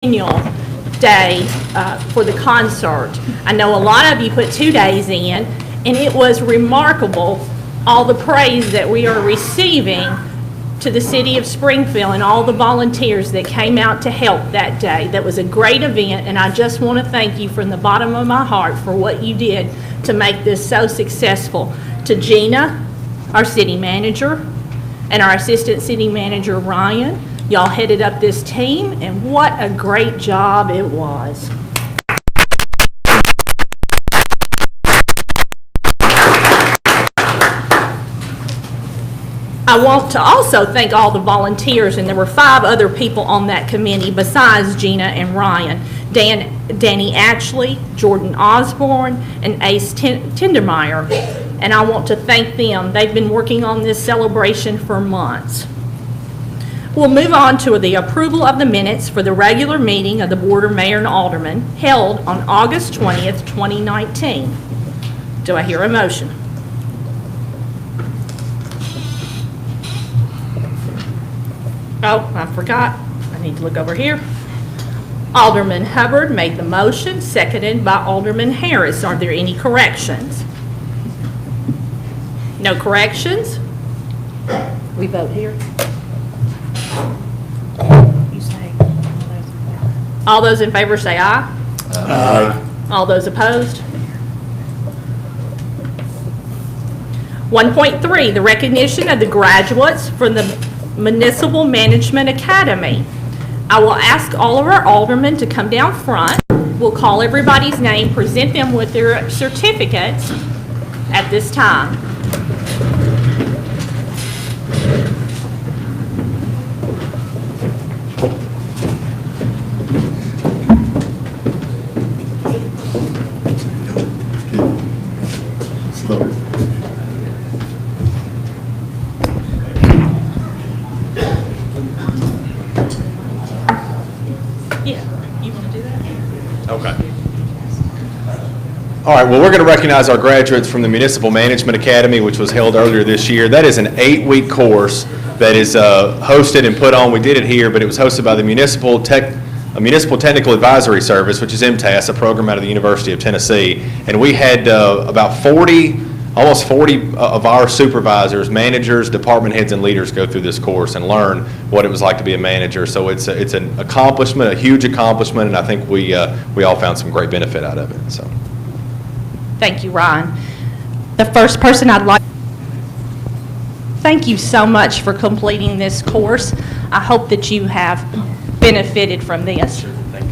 annual day for the concert. I know a lot of you put 2 days in, and it was remarkable all the praise that we are receiving to the city of Springfield and all the volunteers that came out to help that day. That was a great event, and I just want to thank you from the bottom of my heart for what you did to make this so successful. To Gina, our city manager, and our assistant city manager, Ryan, y'all headed up this team, and what a great job it was. I want to also thank all the volunteers, and there were 5 other people on that committee besides Gina and Ryan. Danny Ashley, Jordan Osborne, and Ace Tindermeyer. And I want to thank them. They've been working on this celebration for months. We'll move on to the approval of the minutes for the regular meeting of the Board of Mayor and Aldermen held on August 20th, 2019. Do I hear a motion? Oh, I forgot. I need to look over here. Alderman Hubbard made the motion, seconded by Alderman Harris. Are there any corrections? No corrections? We vote here. You say all those in favor say aye. Aye. All those opposed? 1.3, the recognition of the graduates from the Municipal Management Academy. I will ask all of our aldermen to come down front. We'll call everybody's name, present them with their certificates at this time. All right, well, we're going to recognize our graduates from the Municipal Management Academy, which was held earlier this year. That is an 8-week course that is hosted and put on. We did it here, but it was hosted by the Municipal Technical Advisory Service, which is MTAS, a program out of the University of Tennessee. And we had about almost 40 of our supervisors, managers, department heads, and leaders go through this course and learn what it was like to be a manager. So it's an accomplishment, a huge accomplishment, and I think we all found some great benefit out of it. So. Thank you, Ryan. The first person I'd like, thank you so much for completing this course. I hope that you have benefited from this. Sure, thank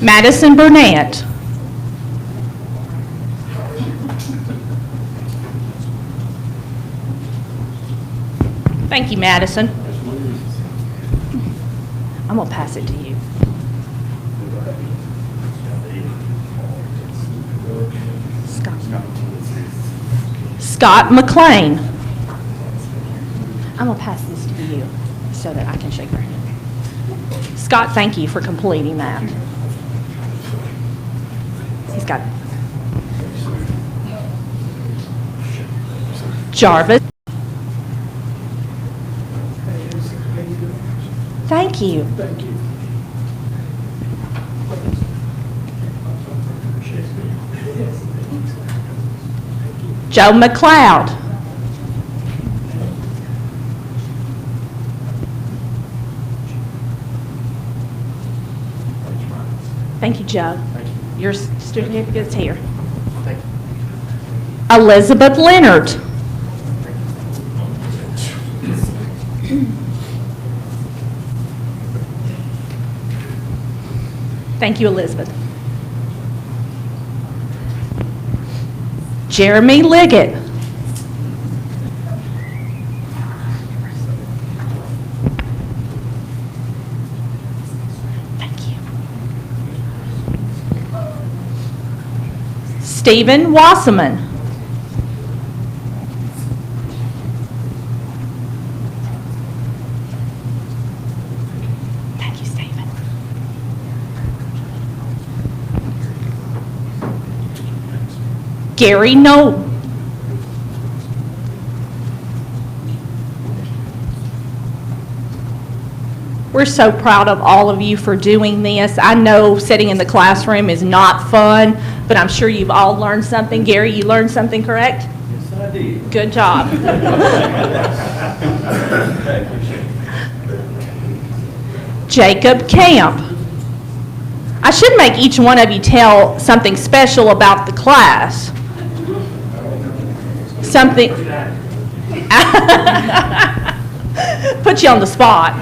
you. Madison Burnett. Thank you, Madison. I'm going to pass it to you. Scott McLean. I'm going to pass this to you so that I can shake your hand. Scott, thank you for completing that. He's got it. Jarvis. Thank you. Thank you. Joe McLeod. Thank you, Joe. Thank you. Your certificate's here. Thank you. Elizabeth Leonard. Thank you, Elizabeth. Jeremy Liggett. Thank you. Stephen Wasserman. Thank you, Stephen. Gary Noel. We're so proud of all of you for doing this. I know sitting in the classroom is not fun, but I'm sure you've all learned something. Gary, you learned something, correct? Yes, I did. Good job. Jacob Camp. I should make each one of you tell something special about the class. Something. Put you on the spot.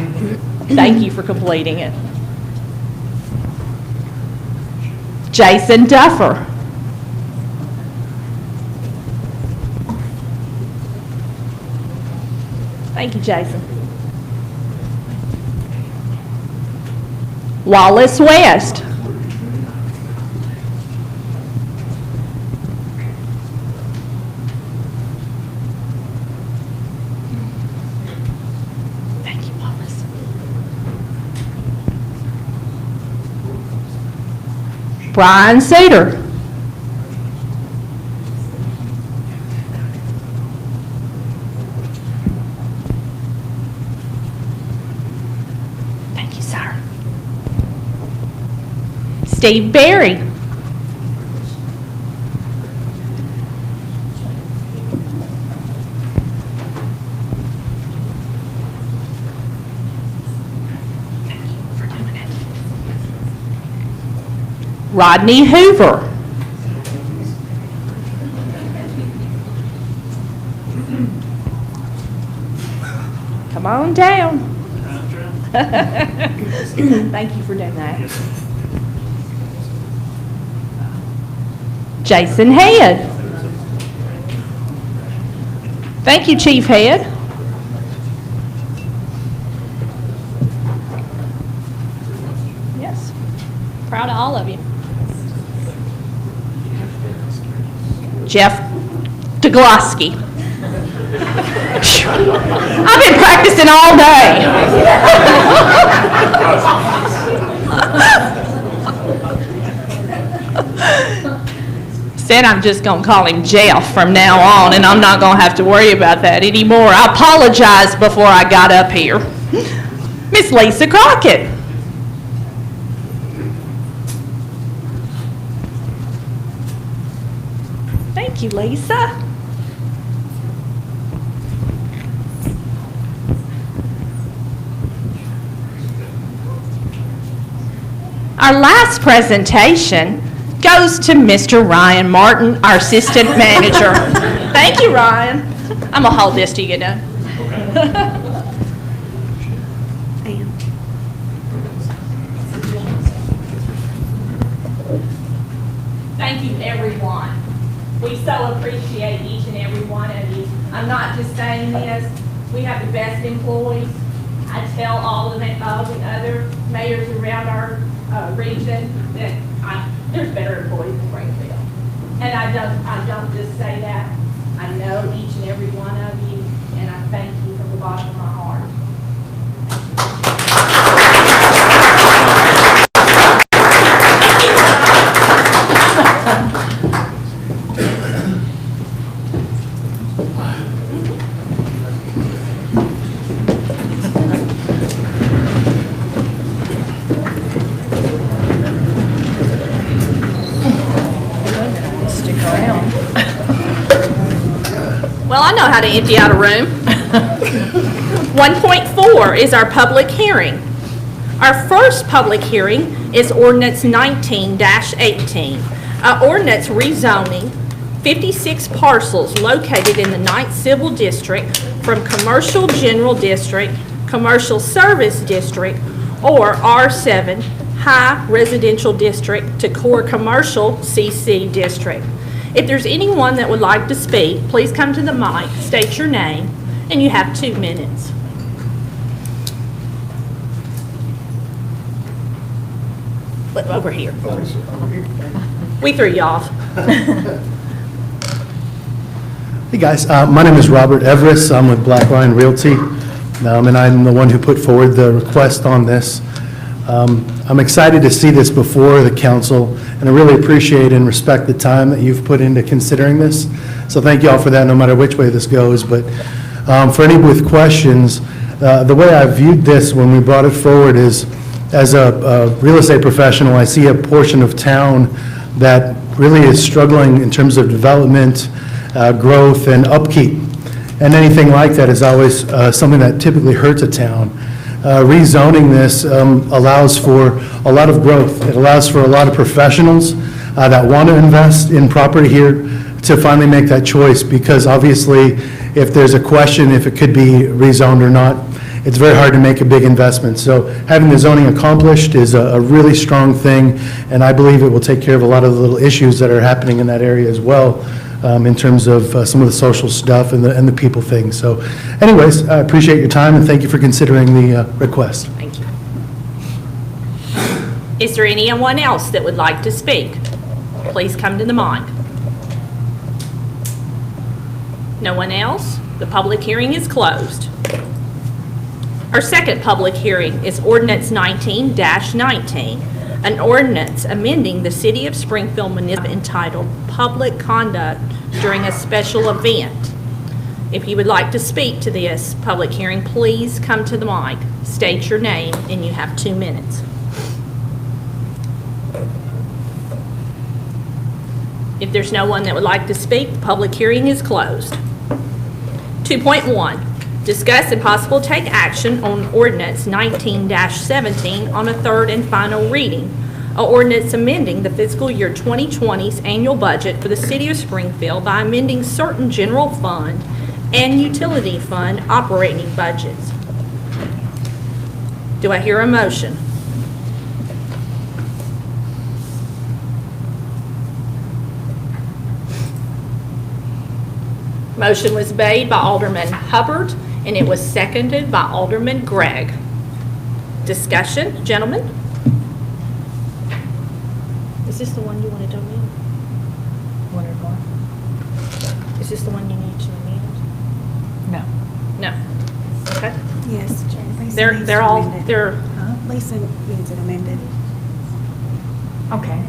Thank you for completing it. Jason Duffer. Thank you, Jason. Wallace West. Thank you, Wallace. Brian Suter. Thank you, sir. Steve Berry. Thank you for doing it. Rodney Hoover. Come on down. Thank you for doing that. Jason Head. Thank you, Chief Head. Yes, proud of all of you. Jeff DeGlosky. I've been practicing all day. Said I'm just going to call him Jeff from now on, and I'm not going to have to worry about that anymore. I apologized before I got up here. Miss Lisa Crockett. Thank you, Lisa. Our last presentation goes to Mr. Ryan Martin, our assistant manager. Thank you, Ryan. I'm going to hold this till you get done. Thank you, everyone. We so appreciate each and every one of you. I'm not just saying this. We have the best employees. I tell all the other mayors around our region that there's better employees in Springfield. And I don't just say that. I know each and every one of you, and I thank you from the bottom of my heart. Well, I know how to empty out a room. 1.4 is our public hearing. Our first public hearing is ordinance 19-18, ordinance rezoning 56 parcels located in the 9th Civil District from Commercial General District, Commercial Service District, or R7 High Residential District to Core Commercial CC District. If there's anyone that would like to speak, please come to the mic, state your name, and you have 2 minutes. Over here. We threw you off. Hey guys, my name is Robert Everest. I'm with Black Lion Realty, and I'm the one who put forward the request on this. I'm excited to see this before the council, and I really appreciate and respect the time that you've put into considering this. So thank you all for that, no matter which way this goes. But for any with questions, The way I viewed this when we brought it forward is, as a real estate professional, I see a portion of town that really is struggling in terms of development, growth, and upkeep. And anything like that is always something that typically hurts a town. Rezoning this allows for a lot of growth. It allows for a lot of professionals that want to invest in property here to finally make that choice, because obviously, if there's a question if it could be rezoned or not, it's very hard to make a big investment. So having the zoning accomplished is a really strong thing, and I believe it will take care of a lot of the little issues that are happening in that area as well, in terms of some of the social stuff and the people things. So anyways, I appreciate your time, and thank you for considering the request. Thank you. Is there anyone else that would like to speak? Please come to the mic. No one else? The public hearing is closed. Our second public hearing is ordinance 19-19, an ordinance amending the City of Springfield municipal entitled Public Conduct During a Special Event. If you would like to speak to this public hearing, please come to the mic, state your name, and you have 2 minutes. If there's no one that would like to speak, the public hearing is closed. 2.1, discuss and possible take action on ordinance 19-17 on a third and final reading. An ordinance amending the fiscal year 2020's annual budget for the City of Springfield by amending certain general fund and utility fund operating budgets. Do I hear a motion? Motion was made by Alderman Hubbard, and it was seconded by Alderman Gregg. Discussion, gentlemen? Is this the one you want to amend? One or more? Is this the one you need to amend? No. No. Okay. Yes. Lisa They're needs they're to all amend it. they're. Lisa needs it amended. Okay.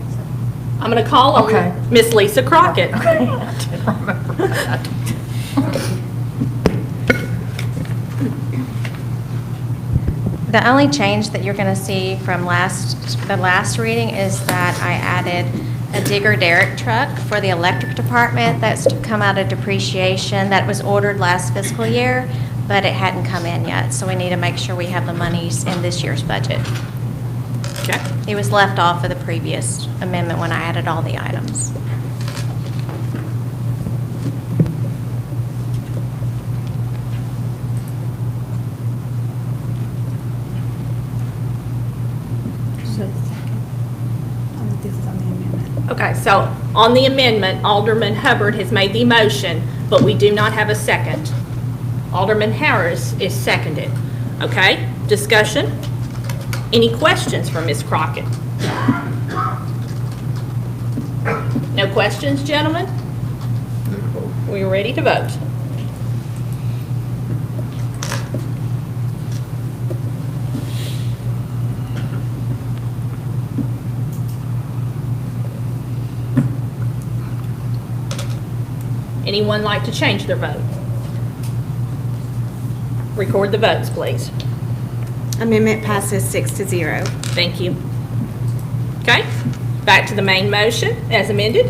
I'm going to call on Okay. Miss Lisa Crockett. Okay. I didn't remember that. The only change that you're going to see from the last reading is that I added a digger derrick truck for the electric department that's to come out of depreciation that was ordered last fiscal year, but it hadn't come in yet, so we need to make sure we have the monies in this year's budget. Okay. It was left off of the previous amendment when I added all the items. This is on the amendment. Okay, so on the amendment, Alderman Hubbard has made the motion, but we do not have a second. Alderman Harris is seconded. Okay, discussion? Any questions for Ms. Crockett? No questions, gentlemen? We are ready to vote. Anyone like to change their vote? Record the votes, please. Amendment passes 6-0. Thank you. Okay, back to the main motion as amended.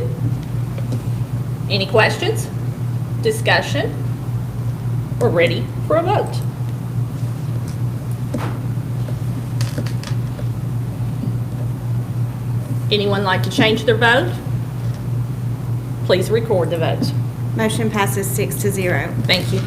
Any questions? Discussion? We're ready for a vote. Anyone like to change their vote? Please record the votes. Motion passes 6-0. Thank you.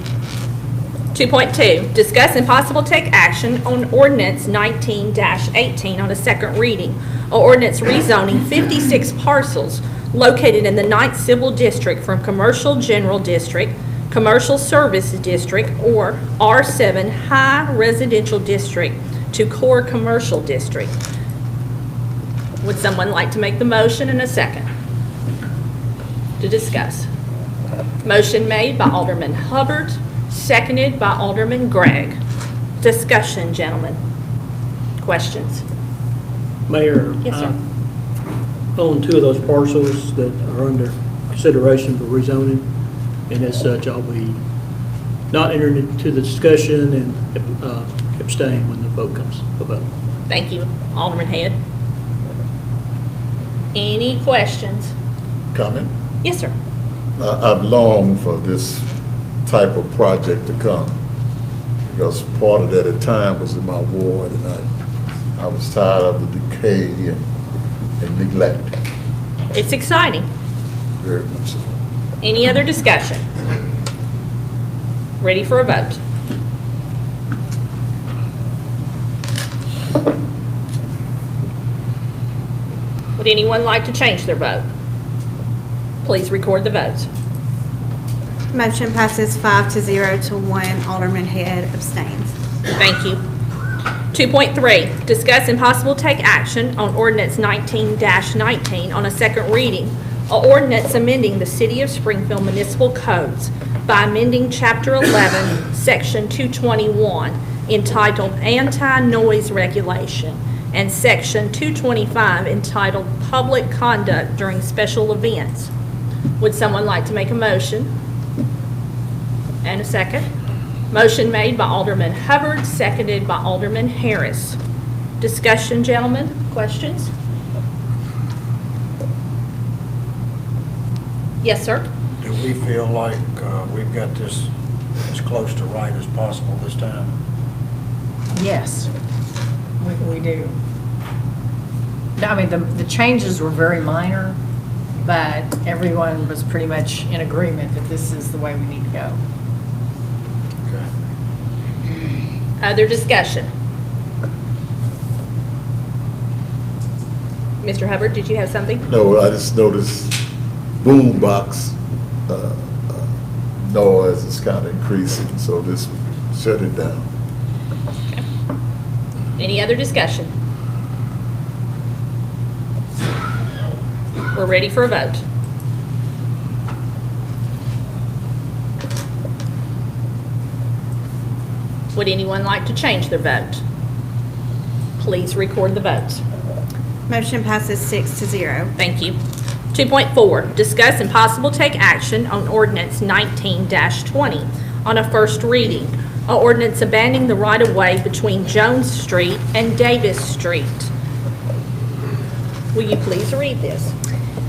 2.2, discuss and possible take action on ordinance 19-18 on a second reading. An ordinance rezoning 56 parcels located in the 9th Civil District from Commercial General District, Commercial Service District, or R7 High Residential District to Core Commercial District. Would someone like to make the motion in a second to discuss? Motion made by Alderman Hubbard, seconded by Alderman Gregg. Discussion, gentlemen. Questions? Mayor, Yes, sir. I own two of those parcels that are under consideration for rezoning, and as such, I'll be not enter into the discussion and abstain when the vote comes about. Thank you, Alderman Head. Any questions? Comment? Yes, sir. I've longed for this type of project to come, because part of that at time was in my ward, and I was tired of the decay and neglect, It's exciting. very much so. Any other discussion? Ready for a vote? Would anyone like to change their vote? Please record the votes. Motion passes 5-0 to 1. Alderman Head abstains. Thank you. 2.3, discuss and possible take action on ordinance 19-19 on a second reading. A ordinance amending the City of Springfield municipal codes by amending Chapter 11, Section 221, entitled Anti-Noise Regulation, and Section 225, entitled Public Conduct During Special Events. Would someone like to make a motion? And a second? Motion made by Alderman Hubbard, seconded by Alderman Harris. Discussion, gentlemen? Questions? Yes, sir? Do we feel like we've got this as close to right as possible this time? Yes, we do. I mean, the changes were very minor, but everyone was pretty much in agreement that this is the way we need to go. Okay. Other discussion? Mr. Hubbard, did you have something? No, I just noticed boom box noise is kind of increasing, so this shut it down. Any other discussion? We're ready for a vote. Would anyone like to change their vote? Please record the votes. Motion passes 6-0. Thank you. 2.4, discuss and possible take action on ordinance 19-20 on a first reading. A ordinance abandoning the right-of-way between Jones Street and Davis Street. Will you please read this?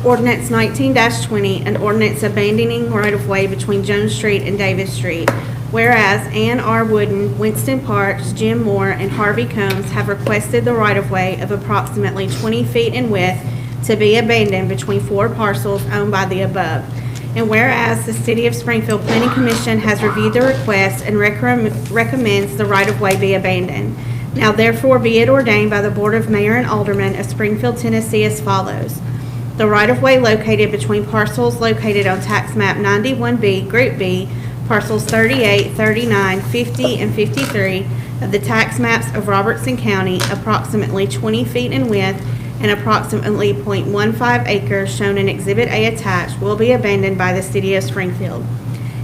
Ordinance 19-20, an ordinance abandoning right-of-way between Jones Street and Davis Street. Whereas Ann R. Wooden, Winston Parks, Jim Moore, and Harvey Combs have requested the right-of-way of approximately 20 feet in width to be abandoned between 4 parcels owned by the above. And whereas the City of Springfield Planning Commission has reviewed the request and recommends the right-of-way be abandoned. Now therefore be it ordained by the Board of Mayor and Aldermen of Springfield, Tennessee as follows. The right-of-way located between parcels located on tax map 91B, Group B, parcels 38, 39, 50, and 53 of the tax maps of Robertson County, approximately 20 feet in width and approximately .15 acres shown in Exhibit A attached, will be abandoned by the City of Springfield.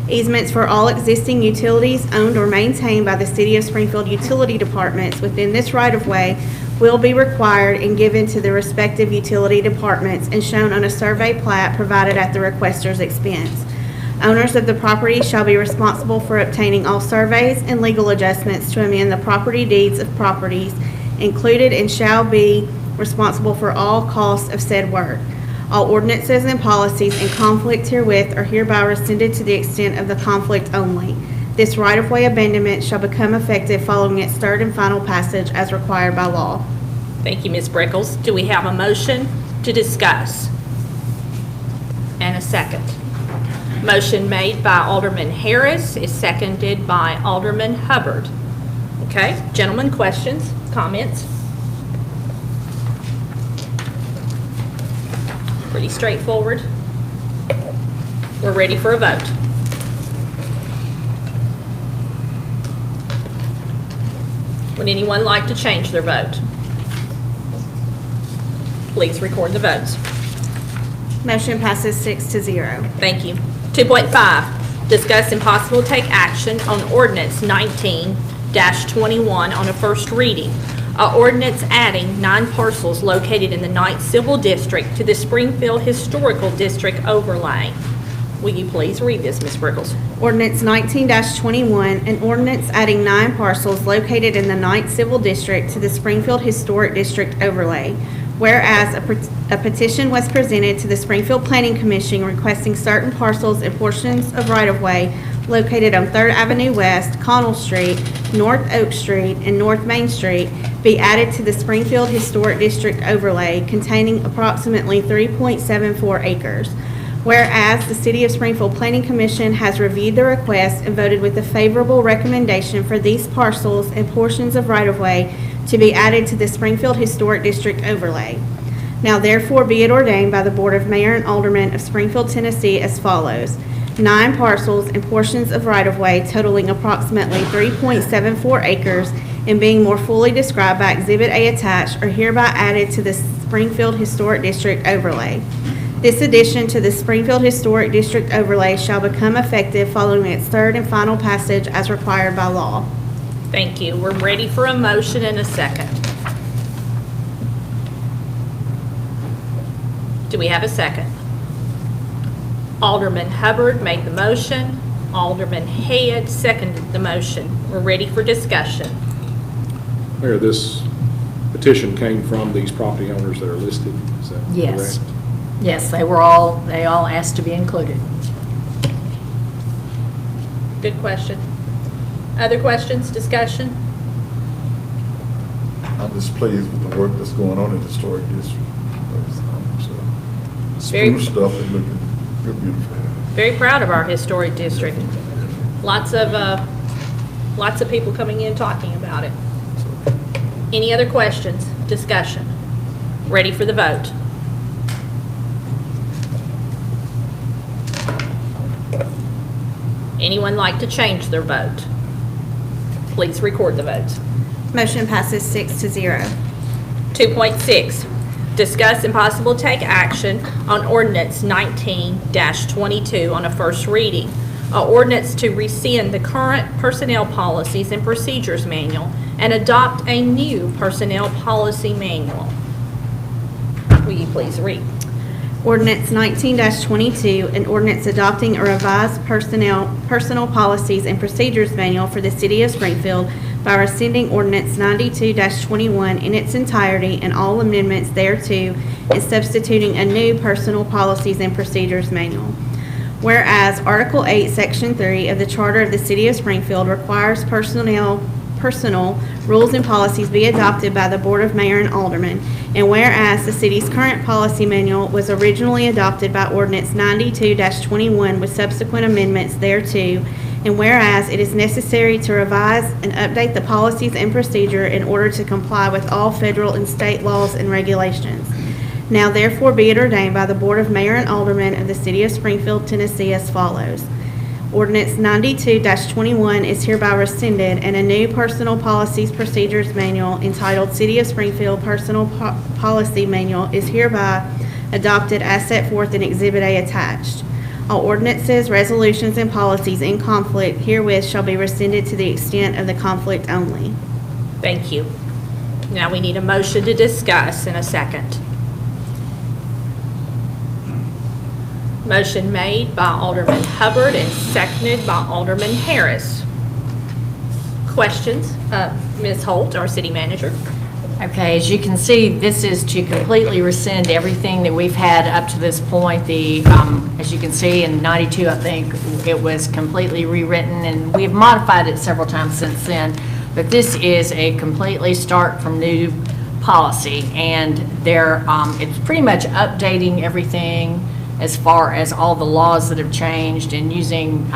Easements for all existing utilities owned or maintained by the City of Springfield utility departments within this right-of-way will be required and given to the respective utility departments and shown on a survey plat provided at the requester's expense. Owners of the property shall be responsible for obtaining all surveys and legal adjustments to amend the property deeds of properties included and shall be responsible for all costs of said work. All ordinances and policies in conflict herewith are hereby rescinded to the extent of the conflict only. This right-of-way abandonment shall become effective following its third and final passage as required by law. Thank you, Ms. Brickles. Do we have a motion to discuss? And a second. Motion made by Alderman Harris is seconded by Alderman Hubbard. Okay, gentlemen, questions, comments? Pretty straightforward. We're ready for a vote. Would anyone like to change their vote? Please record the votes. Motion passes 6-0. Thank you. 2.5, discuss and possible take action on ordinance 19-21 on a first reading. A ordinance adding 9 parcels located in the 9th Civil District to the Springfield Historical District overlay. Will you please read this, Ms. Brickles? Ordinance 19-21, an ordinance adding 9 parcels located in the 9th Civil District to the Springfield Historic District overlay. Whereas a petition was presented to the Springfield Planning Commission requesting certain parcels and portions of right-of-way located on 3rd Avenue West, Connell Street, North Oak Street, and North Main Street be added to the Springfield Historic District overlay containing approximately 3.74 acres. Whereas the City of Springfield Planning Commission has reviewed the request and voted with a favorable recommendation for these parcels and portions of right-of-way to be added to the Springfield Historic District overlay. Now therefore be it ordained by the Board of Mayor and Aldermen of Springfield, Tennessee as follows. 9 parcels and portions of right-of-way totaling approximately 3.74 acres and being more fully described by Exhibit A attached are hereby added to the Springfield Historic District overlay. This addition to the Springfield Historic District overlay shall become effective following its 3rd and final passage as required by law. Thank you. We're ready for a motion and a second. Do we have a second? Alderman Hubbard made the motion. Alderman Head seconded the motion. We're ready for discussion. Mayor, this petition came from these property owners that are listed, is that correct? Yes. Yes, they all asked to be included. Good question. Other questions, discussion? I'm just pleased with the work that's going on in the historic district. Very- Spruce stuff is looking real beautiful. Very proud of our historic district. Lots of people coming in talking about it. Any other questions, discussion? Ready for the vote? Anyone like to change their vote? Please record the vote. Motion passes 6-0. 2.6, discuss and possible take action on ordinance 19-22 on a first reading. An ordinance to rescind the current personnel policies and procedures manual and adopt a new personnel policy manual. Will you please read? Ordinance 19-22, an ordinance adopting a revised personal policies and procedures manual for the City of Springfield by rescinding ordinance 92-21 in its entirety and all amendments thereto and substituting a new personal policies and procedures manual. Whereas Article 8, Section 3 of the Charter of the City of Springfield requires personal rules and policies be adopted by the Board of Mayor and Aldermen, and whereas the city's current policy manual was originally adopted by ordinance 92-21 with subsequent amendments thereto, and whereas it is necessary to revise and update the policies and procedure in order to comply with all federal and state laws and regulations. Now therefore be it ordained by the Board of Mayor and Aldermen of the City of Springfield, Tennessee as follows. Ordinance 92-21 is hereby rescinded and a new personal policies procedures manual entitled City of Springfield Personal Policy Manual is hereby adopted as set forth in Exhibit A attached. All ordinances, resolutions, and policies in conflict herewith shall be rescinded to the extent of the conflict only. Thank you. Now we need a motion to discuss in a second. Motion made by Alderman Hubbard and seconded by Alderman Harris. Questions? Ms. Holt, our city manager. Okay, as you can see, this is to completely rescind everything that we've had up to this point. As you can see, in 92, I think, it was completely rewritten, and we've modified it several times since then. But this is a completely start from new policy, and it's pretty much updating everything as far as all the laws that have changed and using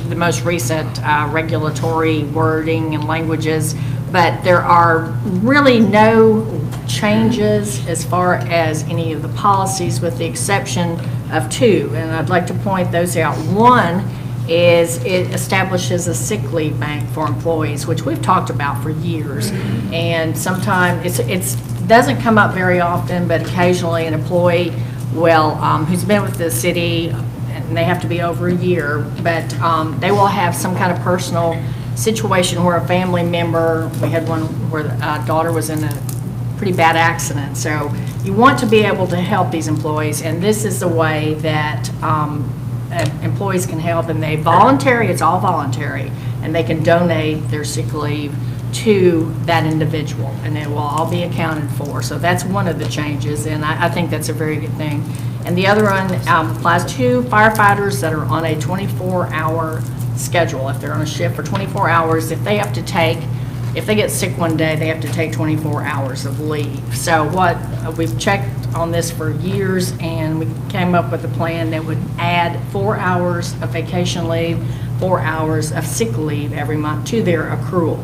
the most recent regulatory wording and languages. But there are really no changes as far as any of the policies with the exception of 2. And I'd like to point those out. One is it establishes a sick leave bank for employees, which we've talked about for years. And sometimes it doesn't come up very often, but occasionally an employee who's been with the city, and they have to be over a year, but they will have some kind of personal situation where a family member, we had one where a daughter was in a pretty bad accident, so you want to be able to help these employees, and this is the way that employees can help, and it's all voluntary, and they can donate their sick leave to that individual, and it will all be accounted for. So that's one of the changes, and I think that's a very good thing. And the other one applies to firefighters that are on a 24-hour schedule. If they're on a shift for 24 hours, if they get sick one day, they have to take 24 hours of leave. So we've checked on this for years, and we came up with a plan that would add 4 hours of vacation leave, 4 hours of sick leave every month to their accrual.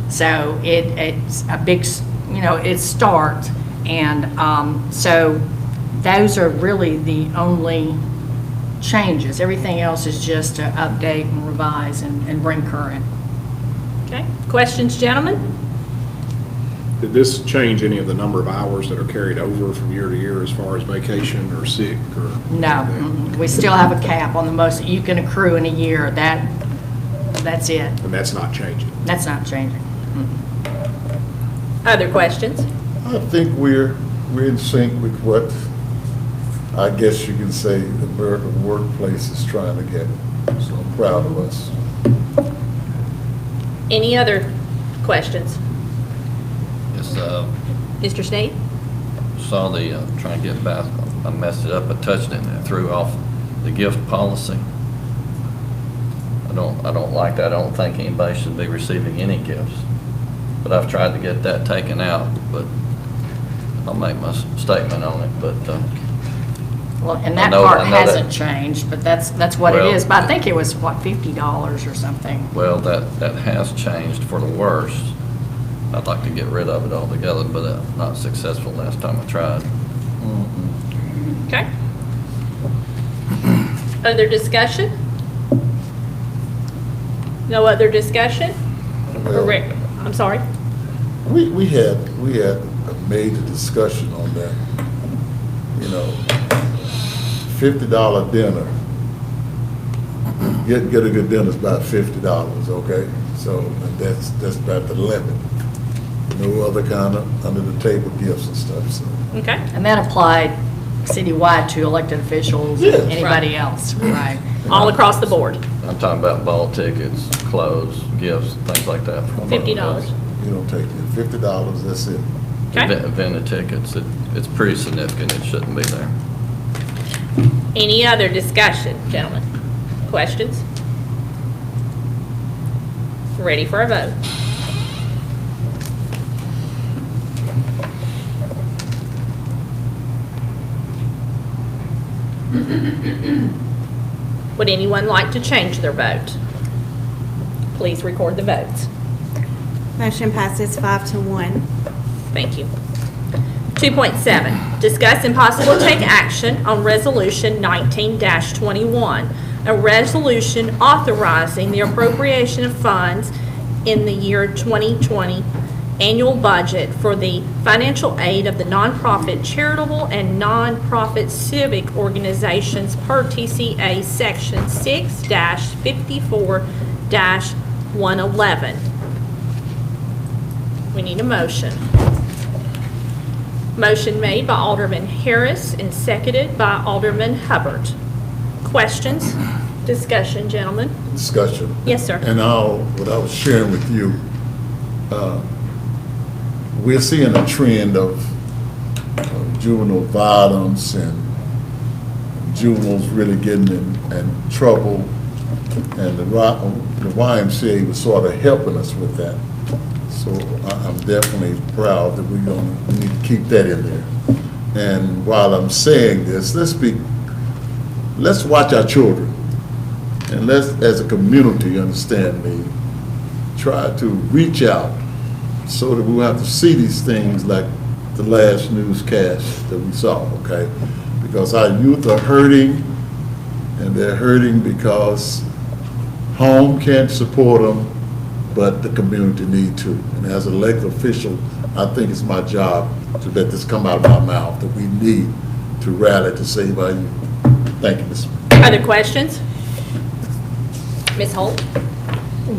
So it's a big, it starts, and so those are really the only changes. Everything else is just to update and revise and bring current. Okay, questions, gentlemen? Did this change any of the number of hours that are carried over from year to year as far as vacation or sick or? No, we still have a cap on the most that you can accrue in a year. That's it. And that's not changing? That's not changing. Other questions? I think we're in sync with what I guess you can say the American workplace is trying to get. So I'm proud of us. Any other questions? Yes, Mr. Sneed? saw the, trying to get back, I messed it up, I touched it and it threw off the gift policy. I don't like that. I don't think anybody should be receiving any gifts. But I've tried to get that taken out, but I'll make my statement on it, but, Well, and that I know part that- hasn't changed, but that's what it Well, is. But I think it was, what, $50 or something? well, that has changed for the worst. I'd like to get rid of it altogether, but not successful last time I tried. Okay. Other discussion? No other discussion? Well, Rick, I'm sorry. We had a major discussion on that. $50 dinner. Get a good dinner is about $50, okay? So that's about the limit. No other kind of under the table gifts and stuff, so. Okay. And that applied citywide to elected officials and Yes. anybody else, right? All across the board. I'm talking about ball tickets, clothes, gifts, things like that. $50. You don't take it. $50, that's it. Okay. Vendor tickets, it's pretty significant. It shouldn't be there. Any other discussion, gentlemen? Questions? Ready for a vote? Would anyone like to change their vote? Please record the votes. Motion passes 5-1. Thank you. 2.7, discuss and possible take action on Resolution 19-21, a resolution authorizing the appropriation of funds in the year 2020 annual budget for the financial aid of the nonprofit charitable and nonprofit civic organizations per TCA Section 6-54-111. We need a motion. Motion made by Alderman Harris and seconded by Alderman Hubbard. Questions? Discussion, gentlemen? Discussion. Yes, sir. And what I was sharing with you, we're seeing a trend of juvenile violence and juveniles really getting in trouble. And the YMCA was sort of helping us with that. So I'm definitely proud that we need to keep that in there. And while I'm saying this, let's watch our children. And let's, as a community, understand me, try to reach out so that we won't have to see these things like the last newscast that we saw, okay? Because our youth are hurting, and they're hurting because home can't support them, but the community need to. And as an elected official, I think it's my job to let this come out of my mouth, that we need to rally to save our youth. Thank you, Ms. Other questions? Ms. Holt?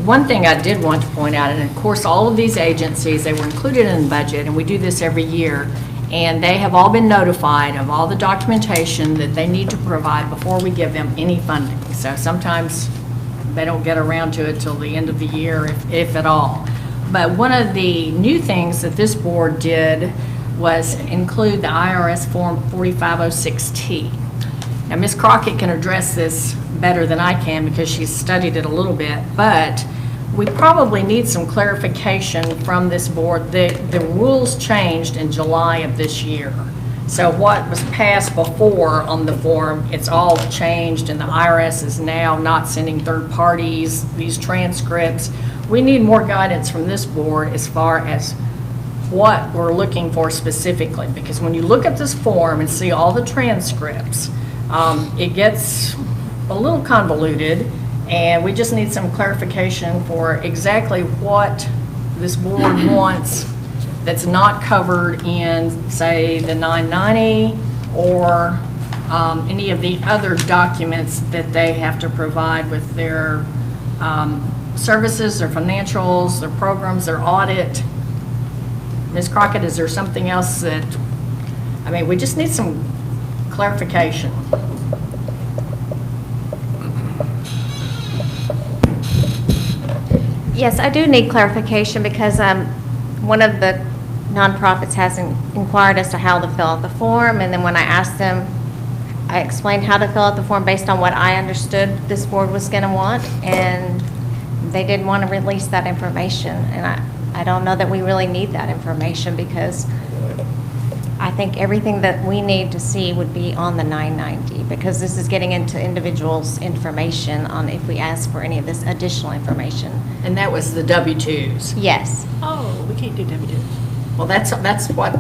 One thing I did want to point out, and of course, all of these agencies, they were included in the budget, and we do this every year, And they have all been notified of all the documentation that they need to provide before we give them any funding. So sometimes they don't get around to it till the end of the year, if at all. But one of the new things that this board did was include the IRS Form 4506T. Now, Ms. Crockett can address this better than I can because she's studied it a little bit, but we probably need some clarification from this board. The rules changed in July of this year. So what was passed before on the form, it's all changed, and the IRS is now not sending third parties these transcripts. We need more guidance from this board as far as what we're looking for specifically, because when you look at this form and see all the transcripts, it gets a little convoluted, and we just need some clarification for exactly what this board wants that's not covered in, say, the 990 or any of the other documents that they have to provide with their services, their financials, their programs, their audit. Ms. Crockett, is there something else that, I mean, we just need some clarification. Yes, I do need clarification because one of the nonprofits has inquired as to how to fill out the form, and then when I asked them, I explained how to fill out the form based on what I understood this board was going to want, and they didn't want to release that information. And I don't know that we really need that information because I think everything that we need to see would be on the 990 because this is getting into individuals' information on if we ask for any of this additional information. And that was the W-2s. Yes. Oh, we can't do W-2. Well, that's what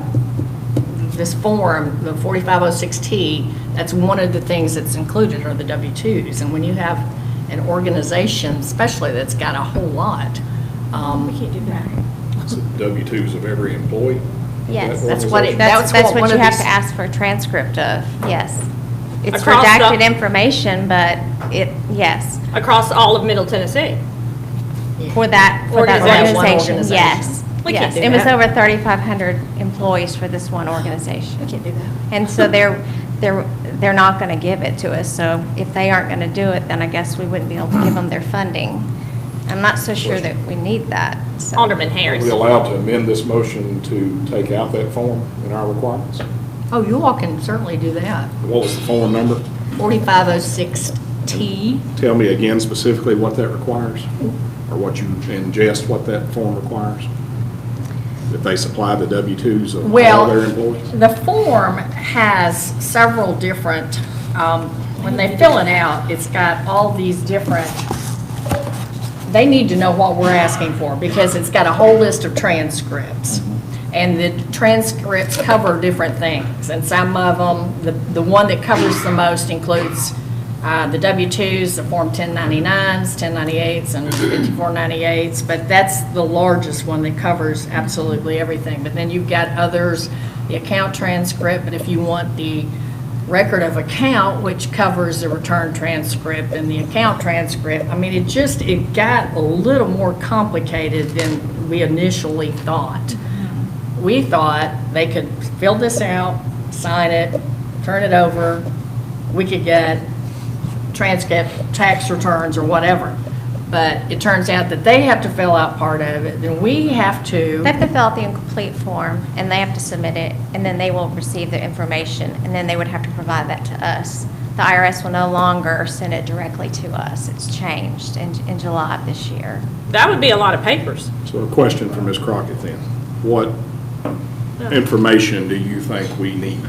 this form, the 4506T, that's one of the things that's included are the W-2s. And when you have an organization, especially that's got a whole lot, We can't do that. It's the W-2s of every employee? Yes. That's what it- That's one what you of have these- to ask for a transcript of, yes. It's Across the- redacted information, but yes, Across all of Middle Tennessee. for that Organization. organization, yes. We can't Yes, do it was that. over 3,500 employees for this one organization. We can't do that. And so they're not going to give it to us, so if they aren't going to do it, then I guess we wouldn't be able to give them their funding. I'm not so sure that we need that, so. Alderman Are Harris. we allowed to amend this motion to take out that form in our requirements? Oh, you all can certainly do that. What was the form number? 4506T. Tell me again specifically what that requires, or what you ingest, what that form requires? That they supply the W-2s of all their employees? The form has several different, when they fill it out, it's got all these different, they need to know what we're asking for because it's got a whole list of transcripts. And the transcripts cover different things. And some of them, the one that covers the most includes the W-2s, the Form 1099s, 1098s, and 5498s, but that's the largest one that covers absolutely everything. But then you've got others, the account transcript, but if you want the record of account, which covers the return transcript and the account transcript, I mean, it got a little more complicated than we initially thought. We thought they could fill this out, sign it, turn it over, we could get transcript, tax returns, or whatever. But it turns out that they have to fill out part of it, then we have to. They have to fill out the incomplete form, and they have to submit it, and then they will receive the information, and then they would have to provide that to us. The IRS will no longer send it directly to us. It's changed in July of this year. That would be a lot of papers. So a question for Ms. Crockett then. What information do you think we need?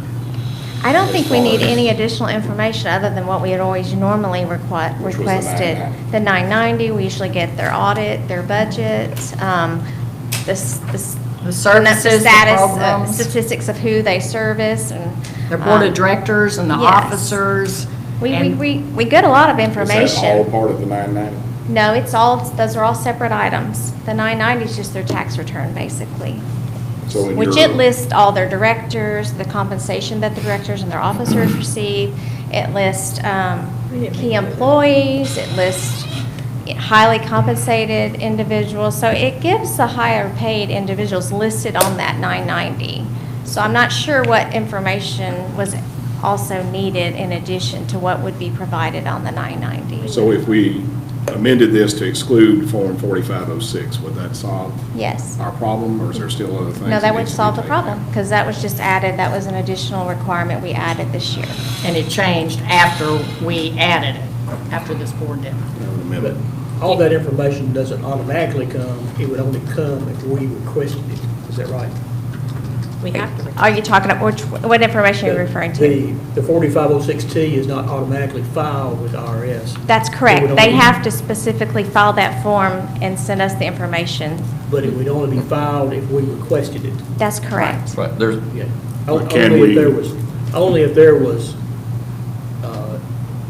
I don't think we need any additional information other than what we had always normally requested. The 990, we usually get their audit, their budget, the services, the status, programs. statistics of who they service, and Their board of directors and the yes. officers. we and- get a lot of Is that all information. part of the 990? No, those are all separate items. The 990 is just their tax return, basically. So in Which your- it lists all their directors, the compensation that the directors and their officers receive. It lists key employees, it lists highly compensated individuals. So it gives the higher paid individuals listed on that 990. So I'm not sure what information was also needed in addition to what would be provided on the 990. So if we amended this to exclude Form 4506, would that solve Yes. our problem, or is there still other things? No, that would needs to be solve the taken problem, out? because that was just added, that was an additional requirement we added this year. And it changed after we added it, after this board did. But all that information doesn't automatically come, it would only come if we requested it. Is that right? We have to. Are you talking about, what information are you referring to? The 4506T is not automatically filed with the IRS, That's It correct. would They only- have to specifically file that form and send us the information. but it would only be filed if we requested it. That's correct. Right, there's, Yeah. But can Only we- if there was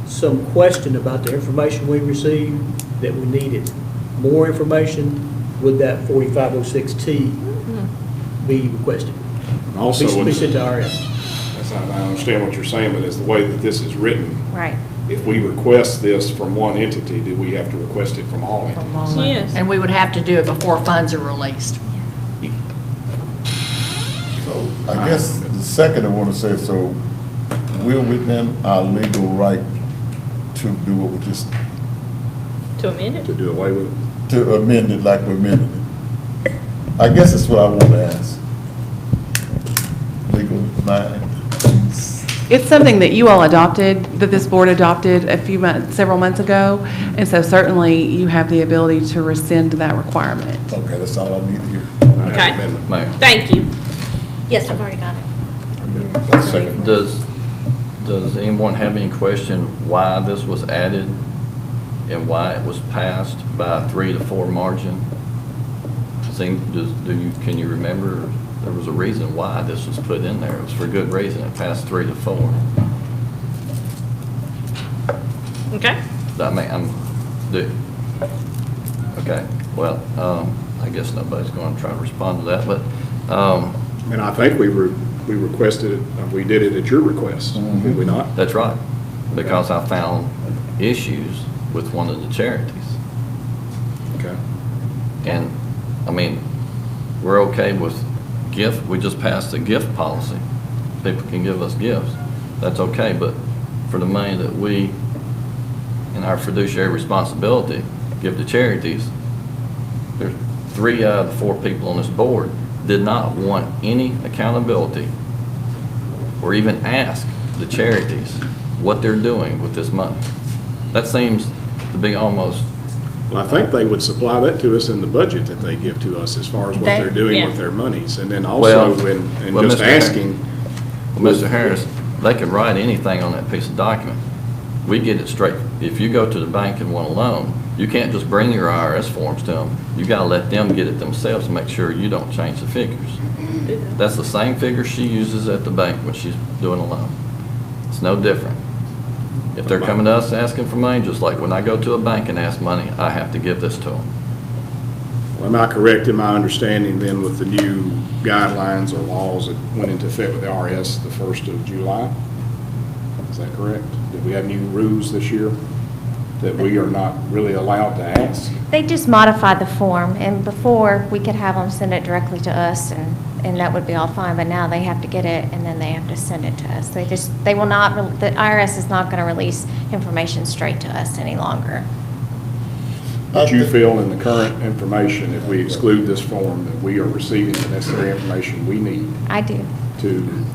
some question about the information we received that we needed more information, would that 4506T be requested? And Also, Be sent to IRS. I understand what you're saying, but as the way that this is written, Right. if we request this from one entity, do we have to request it from all entities? Yes. And we would have to do it before funds are released. So I guess the second I want to say, so we're within our legal right to do what we just, To amend it? To do away with it? to amend it like we amended it. I guess that's what I want to ask. Legal mind. It's something that you all adopted, that this board adopted several months ago, and so certainly you have the ability to rescind that requirement. Okay, that's all I need to hear. I have an Okay. amendment. Mayor, Thank you. Yes, I've already got it. That's second. does anyone have any question why this was added and why it was passed by a 3 to 4 margin? Can you remember, there was a reason why this was put in there. It was for good reason. It passed 3 to 4. Okay. Okay, well, I guess nobody's going to try to respond to that, but, And I think we requested it, we did it at your request, did we not? that's right, because I found issues with one of the charities. Okay. And, I mean, we're okay with gift, we just passed a gift policy. People can give us gifts, that's okay, but for the money that we, in our fiduciary responsibility, give to charities, there's 3 out of the 4 people on this board did not want any accountability or even ask the charities what they're doing with this money. That seems to be almost, Well, I think they would supply that to us in the budget that they give to us as far as what they're doing with their monies. And then also, and just Mr. asking. Well, Mr. Harris, they can write anything on that piece of document. We get it straight. If you go to the bank and want a loan, you can't just bring your IRS forms to them. You gotta let them get it themselves to make sure you don't change the figures. That's the same figure she uses at the bank when she's doing a loan. It's no different. If they're coming to us asking for money, just like when I go to a bank and ask money, I have to give this to them. Well, am I correct in my understanding then with the new guidelines or laws that went into effect with the IRS the 1st of July? Is that correct? Did we have new rules this year that we are not really allowed to ask? They just modified the form, and before, we could have them send it directly to us, and that would be all fine, but now they have to get it, and then they have to send it to us. They will not, the IRS is not going to release information straight to us any longer. But you feel in the current information, if we exclude this form, that we are receiving the necessary information we need I do. to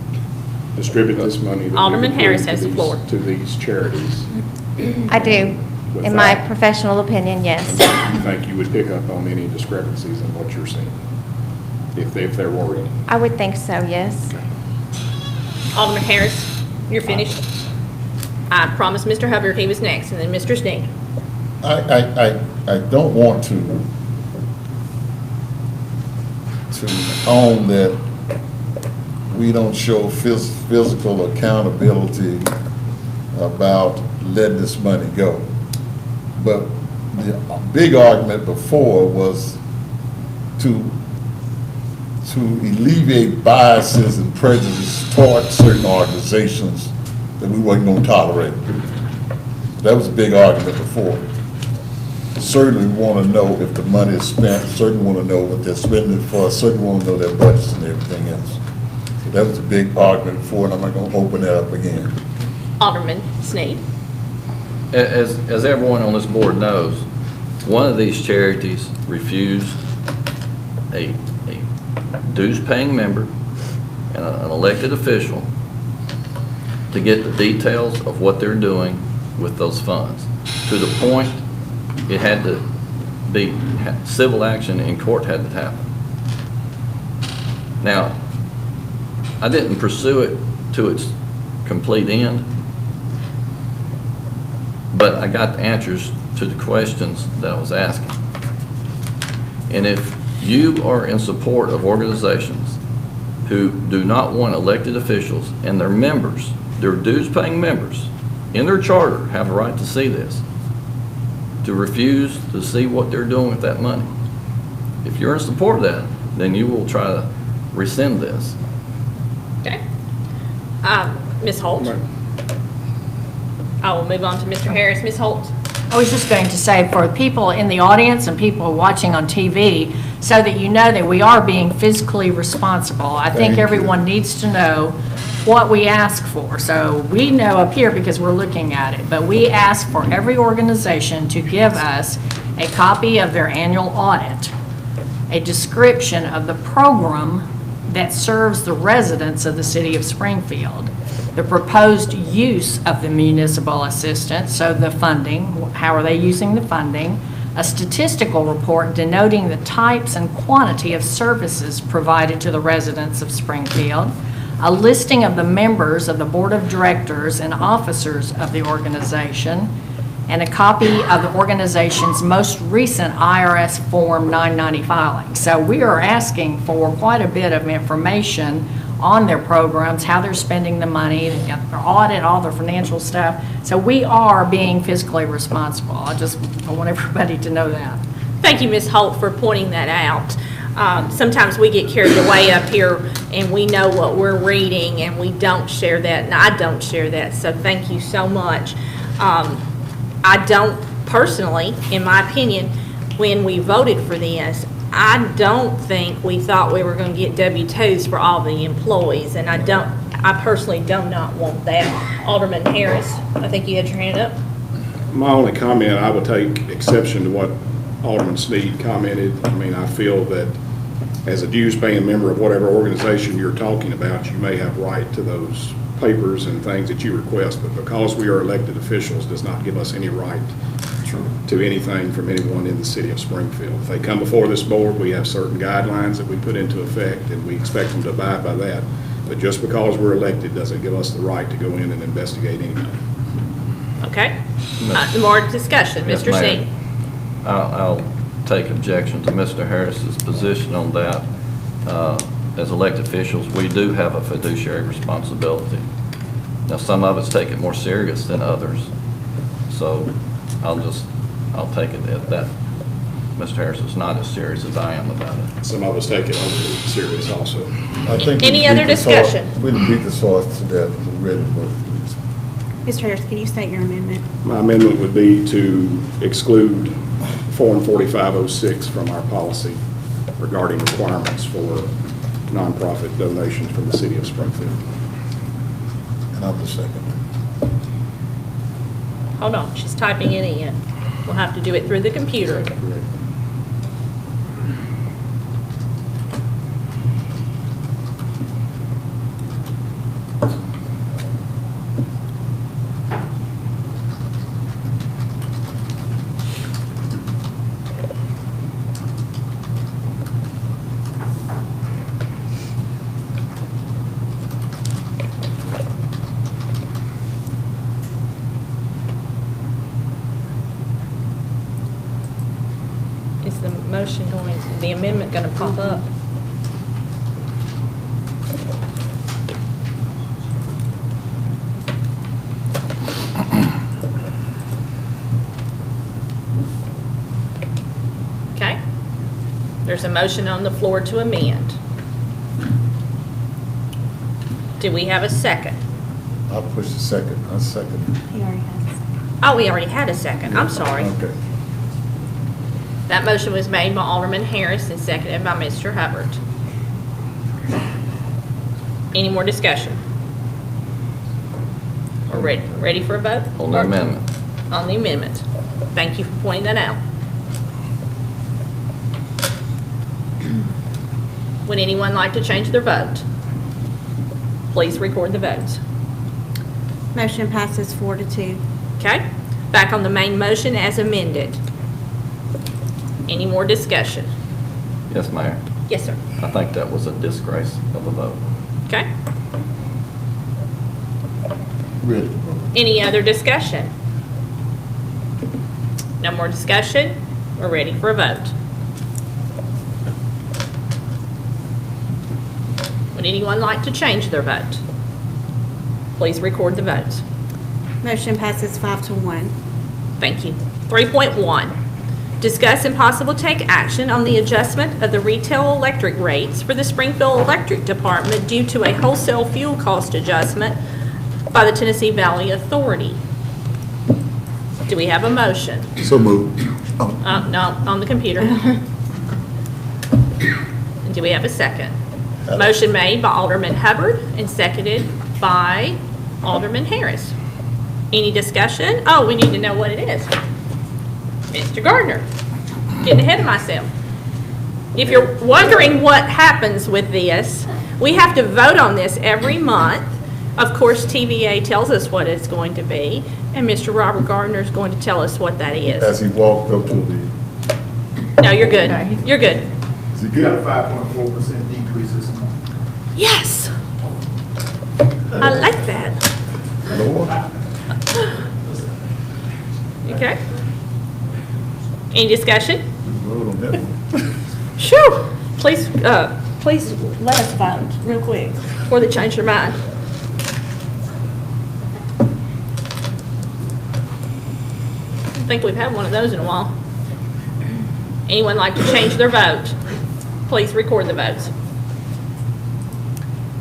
distribute this money that we've Alderman Harris approved has the floor. to these charities? I do. In my professional opinion, yes. You think you would pick up on any discrepancies in what you're seeing, if there were any? I would think so, yes. Alderman Harris, you're finished. I promised Mr. Hubbard he was next, and then Mr. Sneed. I don't want to own that we don't show physical accountability about letting this money go. But the big argument before was to alleviate biases and prejudice toward certain organizations that we weren't going to tolerate. That was a big argument before. Certainly want to know if the money is spent, certainly want to know what they're spending it for, certainly want to know their budgets and everything else. That was a big argument before, and I'm not gonna open that up again. Alderman Sneed. As everyone on this board knows, one of these charities refused a dues-paying member and an elected official to get the details of what they're doing with those funds, to the point it had to be, civil action in court had to happen. Now, I didn't pursue it to its complete end, but I got the answers to the questions that I was asking. And if you are in support of organizations who do not want elected officials and their members, their dues-paying members, in their charter have a right to see this, to refuse to see what they're doing with that money. If you're in support of that, then you will try to rescind this. Okay. Ms. Holt? I will move on to Mr. Harris. Ms. Holt? I was just going to say, for people in the audience and people watching on TV, so that you know that we are being fiscally responsible, I think Thank you. everyone needs to know what we ask for. So we know up here because we're looking at it, but we ask for every organization to give us a copy of their annual audit, a description of the program that serves the residents of the city of Springfield, the proposed use of the municipal assistance, so the funding, how are they using the funding, a statistical report denoting the types and quantity of services provided to the residents of Springfield, a listing of the members of the board of directors and officers of the organization, and a copy of the organization's most recent IRS Form 990 filing. So we are asking for quite a bit of information on their programs, how they're spending the money, their audit, all their financial stuff. So we are being fiscally responsible. I want everybody to know that. Thank you, Ms. Holt, for pointing that out. Sometimes we get carried away up here and we know what we're reading and we don't share that, and I don't share that, so thank you so much. I don't personally, in my opinion, when we voted for this, I don't think we thought we were going to get W-2s for all the employees, and I personally do not want that. Alderman Harris, I think you had your hand up. My only comment, I would take exception to what Alderman Sneed commented. I mean, I feel that as a dues-paying member of whatever organization you're talking about, you may have right to those papers and things that you request, but because we are elected officials does not give us any right to anything from anyone in the city of Springfield. If they come before this board, we have certain guidelines that we put into effect, and we expect them to abide by that. But just because we're elected doesn't give us the right to go in and investigate anything. Okay. More discussion. Yes, Mr. Mayor. Sneed. I'll take objection to Mr. Harris's position on that. As elected officials, we do have a fiduciary responsibility. Now, some of us take it more serious than others, so I'll take it that Mr. Harris is not as serious as I am about it. Some of us take it overly serious also. I think Any we other beat the horse- discussion? We beat the horse to death with red and blue. Mr. Harris, can you state your amendment? My amendment would be to exclude Form 4506 from our policy regarding requirements for nonprofit donations from the city of Springfield. And I'm the second. Hold on, she's typing it in. We'll have to do it through the computer. Is the motion the amendment going to pop up? Okay. There's a motion on the floor to amend. Do we have a second? I'll push the second. I'll second. He already has. Oh, we already had a second. I'm sorry. Okay. That motion was made by Alderman Harris and seconded by Mr. Hubbard. Any more discussion? We're ready for a vote? On the amendment. On the amendment. Thank you for pointing that out. Would anyone like to change their vote? Please record the votes. Motion passes 4-2. Okay? Back on the main motion as amended. Any more discussion? Yes, Mayor. Yes, sir. I think that was a disgrace of a vote. Okay? Really? Any other discussion? No more discussion? We're ready for a vote. Would anyone like to change their vote? Please record the votes. Motion passes 5-1. Thank you. 3.1, discuss and possible take action on the adjustment of the retail electric rates for the Springfield Electric Department due to a wholesale fuel cost adjustment by the Tennessee Valley Authority. Do we have a motion? So moved. No, on the computer. Do we have a second? Motion made by Alderman Hubbard and seconded by Alderman Harris. Any discussion? Oh, we need to know what it is. Mr. Gardner, getting ahead of myself. If you're wondering what happens with this, we have to vote on this every month. Of course, TVA tells us what it's going to be, and Mr. Robert Gardner is going to tell us what that is. As he walked up to the, No, you're good. You're good. is he good? 5.4% decrease this month. Yes. I like that. Lord. Okay. Any discussion? Vote on that one. Sure. Please let us vote real quick before they change their mind. I think we've had one of those in a while. Anyone like to change their vote? Please record the votes.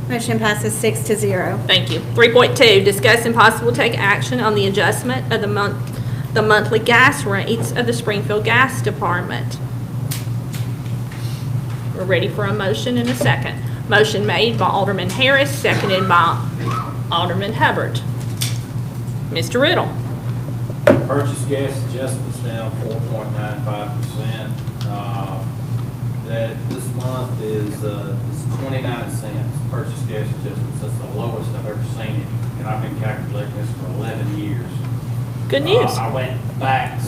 Motion passes 6-0. Thank you. 3.2, discuss and possible take action on the adjustment of the monthly gas rates of the Springfield Gas Department. We're ready for a motion in a second. Motion made by Alderman Harris, seconded by Alderman Hubbard. Mr. Riddle. Purchase gas adjustments down 4.95%. That this month is 29 cents. Purchase gas adjustments. That's the lowest I've ever seen it, and I've been calculating this for 11 years. Good news. I went back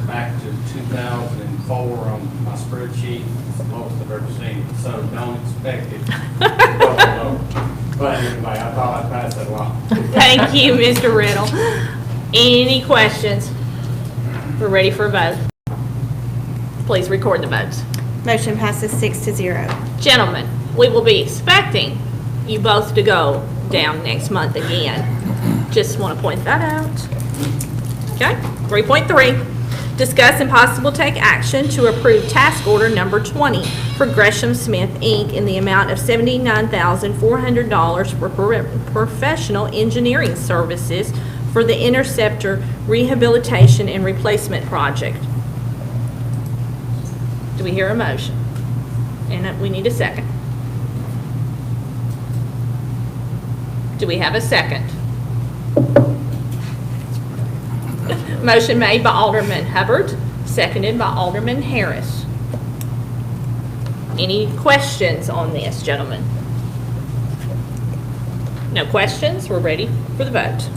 back to 2004 on my spreadsheet. It's the lowest I've ever seen it, so don't expect it to go low. But anyway, I thought I'd pass that along. Thank you, Mr. Riddle. Any questions? We're ready for a vote. Please record the votes. Motion passes 6-0. Gentlemen, we will be expecting you both to go down next month again. Just want to point that out. Okay, 3.3, discuss and possible take action to approve task order number 20 for Gresham Smith, Inc. in the amount of $79,400 for professional engineering services for the Interceptor Rehabilitation and Replacement Project. Do we hear a motion? And we need a second. Do we have a second? Motion made by Alderman Hubbard, seconded by Alderman Harris. Any questions on this, gentlemen? No questions? We're ready for the vote.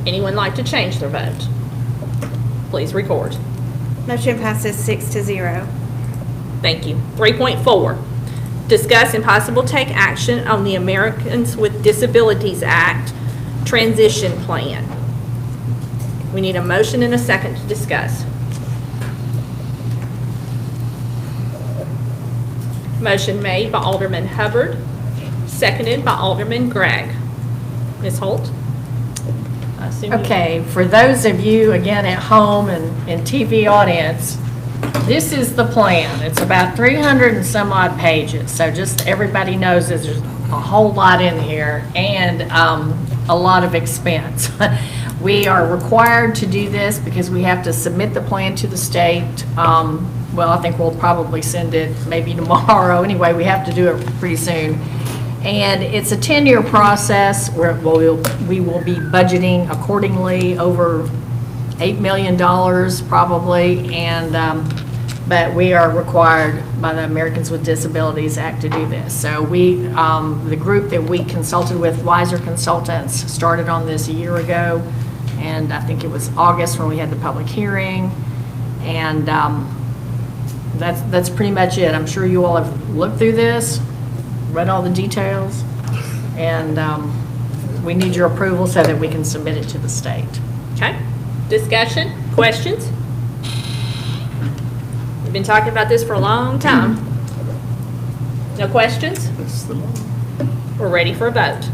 Anyone like to change their vote? Please record. Motion passes 6-0. Thank you. 3.4, discuss and possible take action on the Americans with Disabilities Act transition plan. We need a motion and a second to discuss. Motion made by Alderman Hubbard, seconded by Alderman Gregg. Ms. Holt? I assume you- Okay, for those of you, again, at home and TV audience, this is the plan. It's about 300 and some odd pages, so just everybody knows there's a whole lot in here and a lot of expense. We are required to do this because we have to submit the plan to the state well, I think we'll probably send it maybe tomorrow. Anyway, we have to do it pretty soon. And it's a 10-year process where we will be budgeting accordingly over $8 million probably. And, but we are required by the Americans with Disabilities Act to do this. So the group that we consulted with, Wiser Consultants, started on this a year ago. And I think it was August when we had the public hearing. And that's pretty much it. I'm sure you all have looked through this, read all the details, and we need your approval so that we can submit it to the state. Okay. Discussion, questions? We've been talking about this for a long time. No questions? That's the law. We're ready for a vote.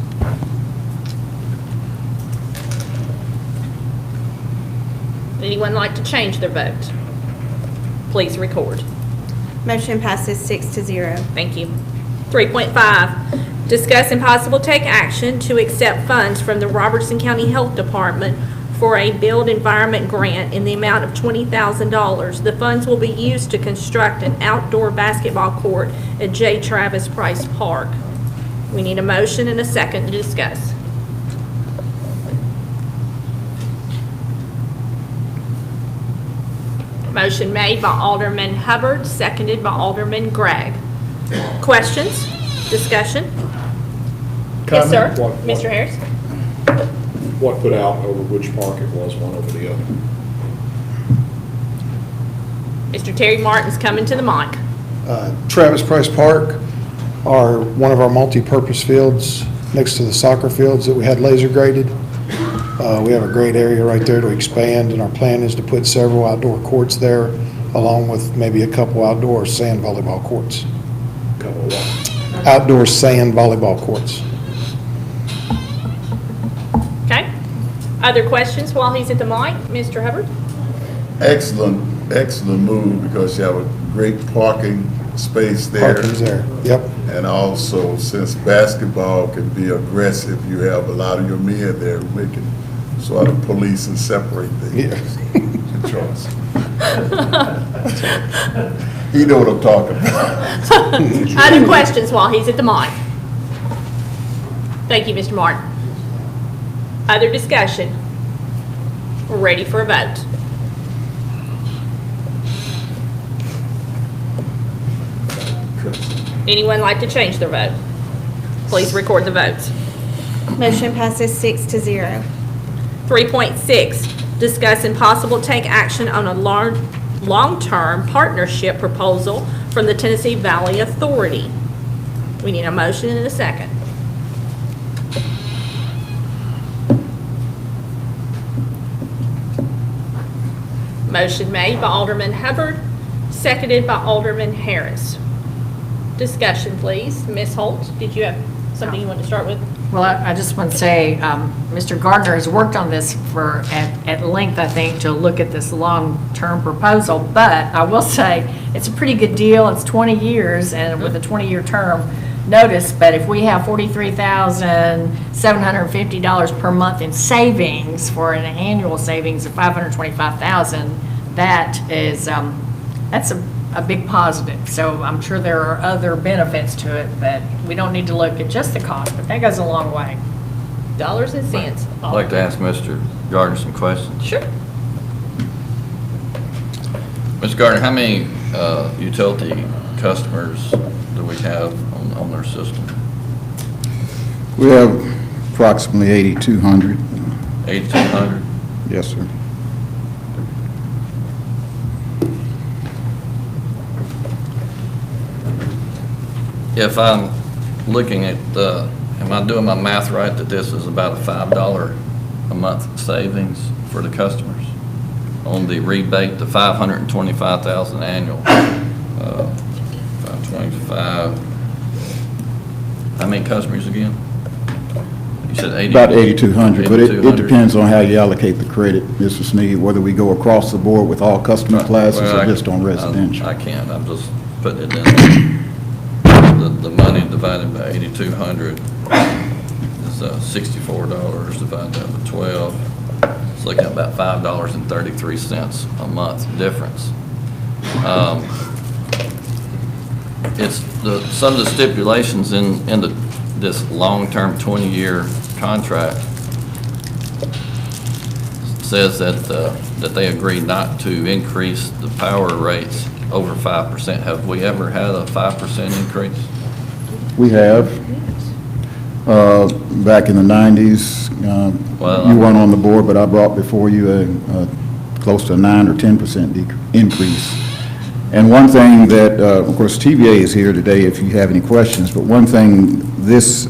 Anyone like to change their vote? Please record. Motion passes 6-0. Thank you. 3.5, discuss and possible take action to accept funds from the Robertson County Health Department for a Build Environment Grant in the amount of $20,000. The funds will be used to construct an outdoor basketball court at J. Travis Price Park. We need a motion and a second to discuss. Motion made by Alderman Hubbard, seconded by Alderman Gregg. Questions? Discussion? Yes, sir. Comment? Mr. Harris? What put out over which park it was, one over the other? Mr. Terry Martin's coming to the mic. Travis Price Park are one of our multi-purpose fields next to the soccer fields that we had laser graded. We have a great area right there to expand, and our plan is to put several outdoor courts there, along with maybe a couple outdoor sand volleyball courts. Couple of what? Outdoor sand volleyball courts. Okay. Other questions while he's at the mic? Mr. Hubbard? Excellent move, because you have a great parking space there. Parking's there, yep. And also, since basketball can be aggressive, you have a lot of your men there who make it sort of police and separate things. Charles. He know what I'm talking about. Other questions while he's at the mic? Thank you, Mr. Martin. Other discussion? We're ready for a vote. Anyone like to change their vote? Please record the votes. Motion passes 6-0. 3.6, discuss and possible take action on a long-term partnership proposal from the Tennessee Valley Authority. We need a motion and a second. Motion made by Alderman Hubbard, seconded by Alderman Harris. Discussion, please. Ms. Holt, did you have something you want to start with? Well, I just want to say, Mr. Gardner has worked on this at length, I think, to look at this long-term proposal, but I will say, it's a pretty good deal. It's 20 years, and with a 20-year term notice, but if we have $43,750 per month in savings for an annual savings of $525,000, that is, that's a big positive. So I'm sure there are other benefits to it, but we don't need to look at just the cost, but that goes a long way. Dollars and cents. I'd like to ask Mr. Gardner some questions. Sure. Mr. Gardner, how many utility customers do we have on their system? We have approximately 8,200. 8,200? Yes, sir. If I'm looking at am I doing my math right that this is about a $5 a month savings for the customers on the rebate, the $525,000 annual, 525. How many customers again? You said 80? About 8,200, but it 8,200. depends on how you allocate the credit, Mr. Sneed, whether we go across the board with all customer classes Well, or just on residential. I can't, I'm just putting it in. The money divided by 8,200 is $64 divided by 12. It's looking at about $5.33 a month difference. It's some of the stipulations in this long-term 20-year contract says that they agree not to increase the power rates over 5%. Have we ever had a 5% increase? We have. Back in the 90s, Well, you weren't on the board, but I brought before you a close to a 9 or 10% increase. And one thing that, of course, TVA is here today if you have any questions, but one thing this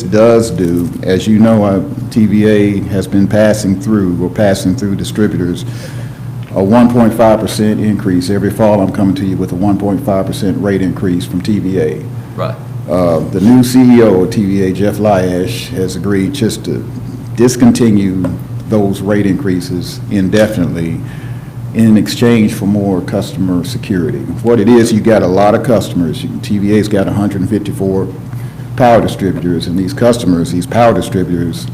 does do, as you know, TVA has been passing through distributors, a 1.5% increase. Every fall, I'm coming to you with a 1.5% rate increase from TVA. right. The new CEO of TVA, Jeff Lyash, has agreed just to discontinue those rate increases indefinitely in exchange for more customer security. What it is, you got a lot of customers. TVA's got 154 power distributors, and these customers, these power distributors,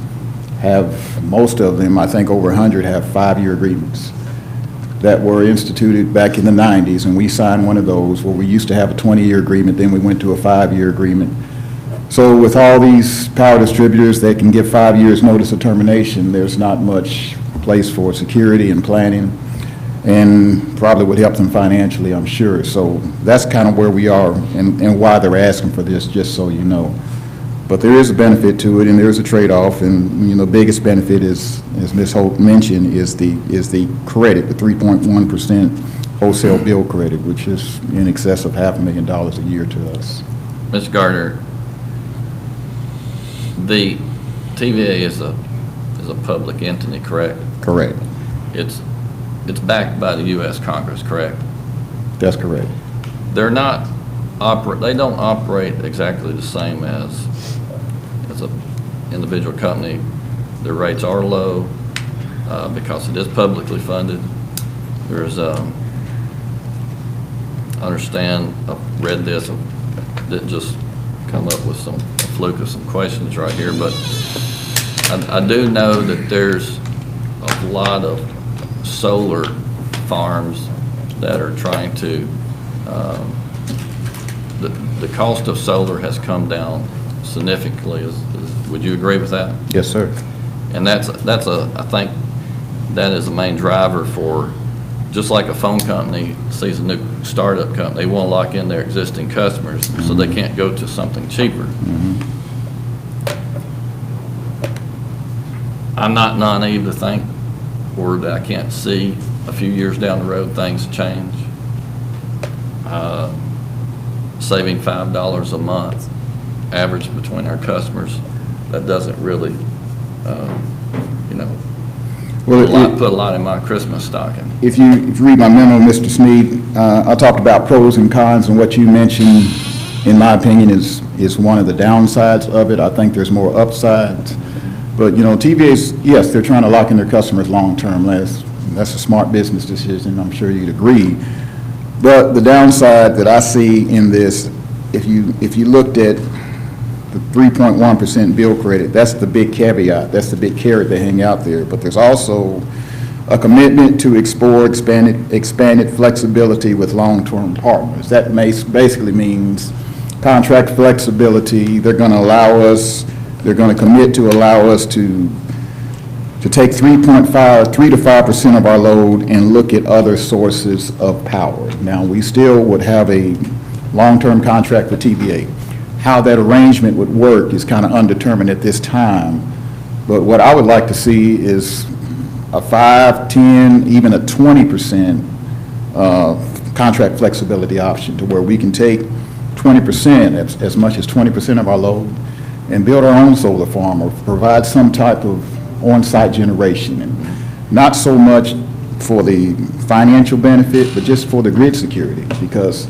have, most of them, I think over 100, have 5-year agreements that were instituted back in the 90s, and we signed one of those where we used to have a 20-year agreement, then we went to a 5-year agreement. So with all these power distributors that can give 5 years notice of termination, there's not much place for security and planning, and probably would help them financially, I'm sure. So that's kind of where we are and why they're asking for this, just so you know. But there is a benefit to it, and there's a trade-off, and, you know, the biggest benefit is, as Ms. Holt mentioned, is the credit, the 3.1% wholesale bill credit, which is in excess of $500,000 a year to us. Ms. Gardner, the TVA is a public entity, correct? Correct. It's backed by the U.S. Congress, correct? That's correct. They don't operate exactly the same as an individual company. Their rates are low because it is publicly funded. There's, understand, I've read this, didn't just come up with a fluke of some questions right here, but I do know that there's a lot of solar farms that are trying to, the cost of solar has come down significantly. Would you agree with that? Yes, sir. And I think that is the main driver for, just like a phone company sees a new startup company, they want to lock in their existing customers so they can't go to something cheaper. I'm not naive to think, or that I can't see a few years down the road things change. Saving $5 a month average between our customers, that doesn't really, put a lot in my Christmas stocking. If you read my memo, Mr. Sneed, I talked about pros and cons, and what you mentioned, in my opinion, is one of the downsides of it. I think there's more upsides. But, TVA's, yes, they're trying to lock in their customers long-term. That's a smart business decision, I'm sure you'd agree. But the downside that I see in this, if you looked at the 3.1% bill credit, that's the big caveat, that's the big carrot they hang out there. But there's also a commitment to explore expanded flexibility with long-term partners. That basically means contract flexibility. They're going to commit to allow us to take 3 to 5% of our load and look at other sources of power. Now, we still would have a long-term contract with TVA. How that arrangement would work is kind of undetermined at this time. But what I would like to see is a 5, 10, even a 20% contract flexibility option, to where we can take 20%, as much as 20% of our load, and build our own solar farm or provide some type of on-site generation. And not so much for the financial benefit, but just for the grid security. Because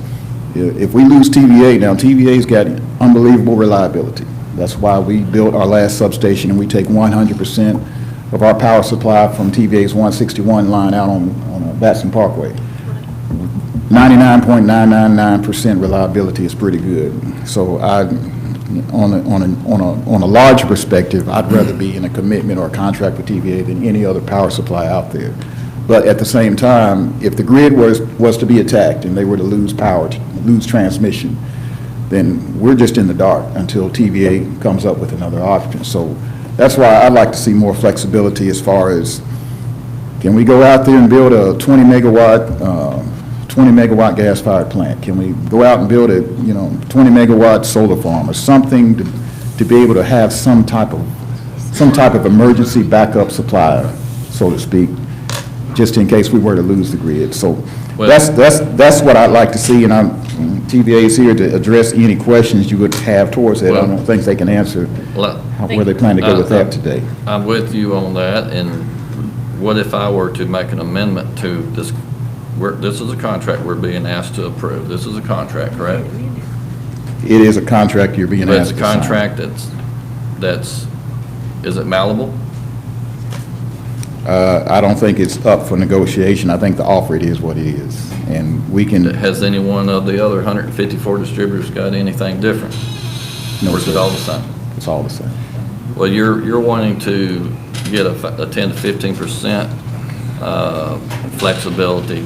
if we lose TVA, now TVA's got unbelievable reliability. That's why we built our last substation, and we take 100% of our power supply from TVA's 161 line out on Batson Parkway. 99.999% reliability is pretty good. So on a larger perspective, I'd rather be in a commitment or a contract with TVA than any other power supply out there. But at the same time, if the grid was to be attacked and they were to lose power, to lose transmission, then we're just in the dark until TVA comes up with another option. So that's why I'd like to see more flexibility as far as, can we go out there and build a 20 megawatt gas-fired plant? Can we go out and build a, 20 megawatt solar farm or something to be able to have some type of emergency backup supplier, so to speak, just in case we were to lose the grid. So that's what I'd like to see, and TVA is here to address any questions you would have towards it. I don't think they can answer where they plan to go with that today. I'm with you on that, and what if I were to make an amendment to this? This is a contract we're being asked to approve. This is a contract, correct? It is a contract you're being asked to sign. But it's a contract is it malleable? I don't think it's up for negotiation. I think the offer, it is what it is, and we can. Has any one of the other 154 distributors got anything different? No, or is it all the same? It's all the same. Well, you're wanting to get a 10 to 15% flexibility,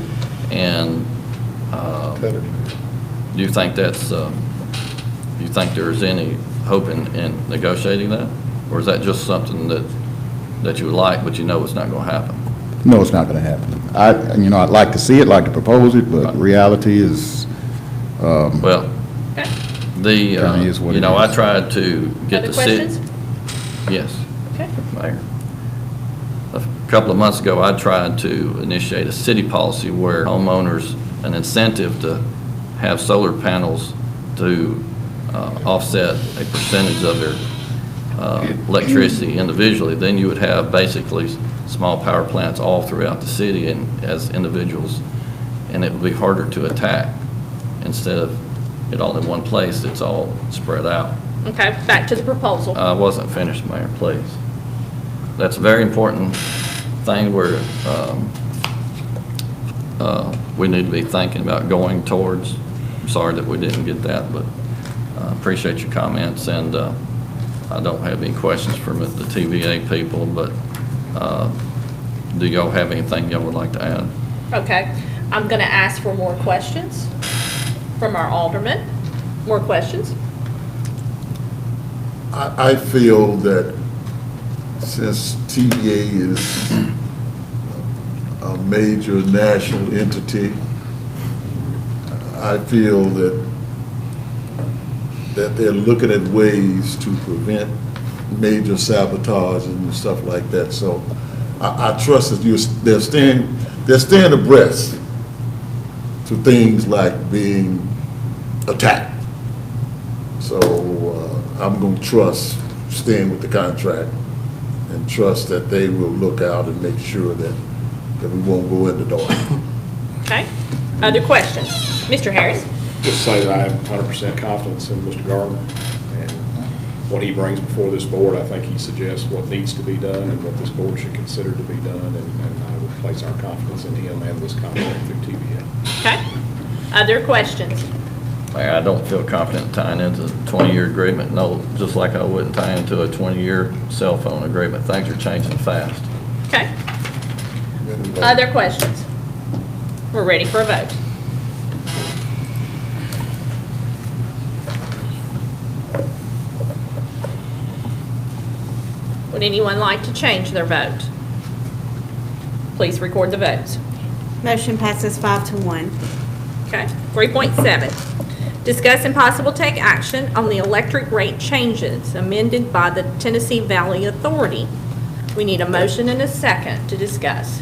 and do you think that's? Do you think there's any hope in negotiating that, or is that just something that you would like, but you know it's not going to happen? No, it's not going to happen. I'd like to see it, like to propose it, but reality is. Well, I tried to get Other the city. questions? Yes. Okay. Mayor. A couple of months ago, I tried to initiate a city policy where homeowners an incentive to have solar panels to offset a percentage of their electricity individually. Then you would have basically small power plants all throughout the city and as individuals, and it would be harder to attack. Instead of it all in one place, it's all spread out. Okay, back to the proposal. I wasn't finished, Mayor, please. That's a very important thing where we need to be thinking about going towards. I'm sorry that we didn't get that, but I appreciate your comments, and I don't have any questions from the TVA people, but do y'all have anything y'all would like to add? Okay, I'm going to ask for more questions from our aldermen. More questions? I feel that since TVA is a major national entity, I feel that they're looking at ways to prevent major sabotage and stuff like that. So I trust that they're staying abreast to things like being attacked. So I'm going to staying with the contract and trust that they will look out and make sure that we won't go in the dark. Okay. Other questions? Mr. Harris? Just say that I have 100% confidence in Mr. Gardner, and what he brings before this board. I think he suggests what needs to be done and what this board should consider to be done, and I would place our confidence in him and this contract through TVA. Okay. Other questions? I don't feel confident tying into a 20-year agreement, no, just like I wouldn't tie into a 20-year cell phone agreement. Things are changing fast. Okay. Other questions? We're ready for a vote. Would anyone like to change their vote? Please record the votes. Motion passes 5-1. Okay. 3.7, discuss and possible take action on the electric rate changes amended by the Tennessee Valley Authority. We need a motion and a second to discuss.